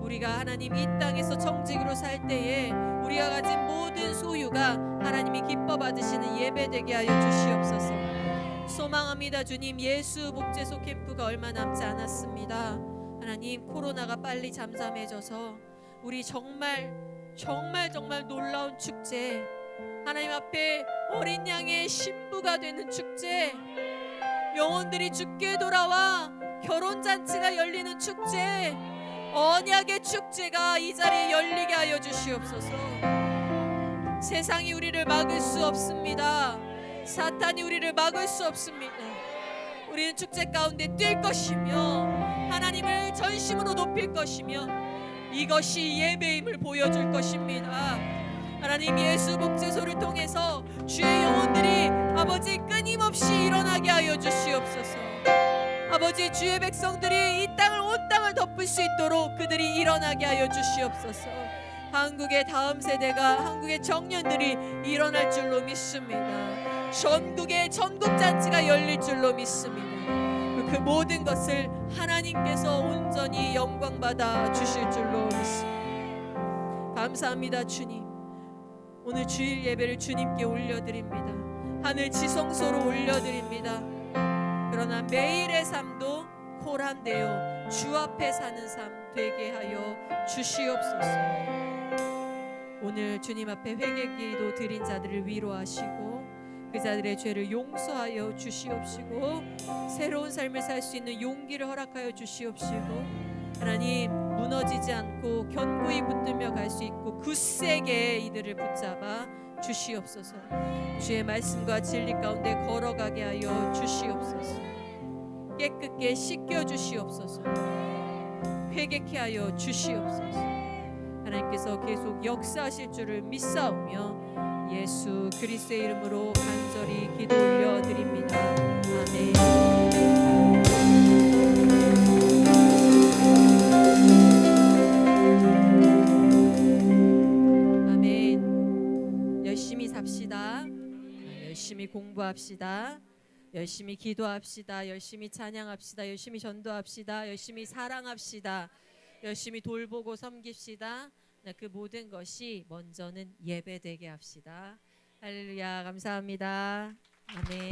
우리가 하나님 이 땅에서 청지기로 살 때에 우리가 가진 모든 소유가 하나님이 기뻐 받으시는 예배되게 하여 주시옵소서. 소망합니다. 주님, 예수 복제소 캠프가 얼마 남지 않았습니다. 하나님, 코로나가 빨리 잠잠해져서 우리 정말 놀라운 축제, 하나님 앞에 어린 양의 신부가 되는 축제, 영혼들이 주께 돌아와 결혼 잔치가 열리는 축제, 언약의 축제가 이 자리에 열리게 하여 주시옵소서. 세상이 우리를 막을 수 없습니다. 사탄이 우리를 막을 수 없습니다. 우리는 축제 가운데 뛸 것이며 하나님을 전심으로 높일 것이며 이것이 예배임을 보여줄 것입니다. 하나님, 예수 복제소를 통해서 주의 영혼들이 아버지 끊임없이 일어나게 하여 주시옵소서. 아버지, 주의 백성들이 이 땅을, 온 땅을 덮을 수 있도록 그들이 일어나게 하여 주시옵소서. 한국의 다음 세대가, 한국의 청년들이 일어날 줄로 믿습니다. 전국의 전국잔치가 열릴 줄로 믿습니다. 그 모든 것을 하나님께서 온전히 영광받아 주실 줄로 믿습니다. 감사합니다. 주님, 오늘 주일 예배를 주님께 올려드립니다. 하늘 지성소로 올려드립니다. 그러나 매일의 삶도 보람되어 주 앞에 사는 삶 되게 하여 주시옵소서. 오늘 주님 앞에 회개기도 드린 자들을 위로하시고 그 자들의 죄를 용서하여 주시옵시고 새로운 삶을 살 수 있는 용기를 허락하여 주시옵시고, 하나님, 무너지지 않고 견고히 붙들며 갈 수 있고 굳세게 이들을 붙잡아 주시옵소서. 주의 말씀과 진리 가운데 걸어가게 하여 주시옵소서. 깨끗게 씻겨 주시옵소서. 회개케 하여 주시옵소서. 하나님께서 계속 역사하실 줄을 믿사오며 예수 그리스도의 이름으로 간절히 기도 올려드립니다. 아멘. 아멘. 열심히 삽시다. 열심히 공부합시다. 열심히 기도합시다. 열심히 찬양합시다. 열심히 전도합시다. 열심히 사랑합시다. 열심히 돌보고 섬깁시다. 그 모든 것이 먼저는 예배되게 합시다. 할렐루야. 감사합니다. 아멘.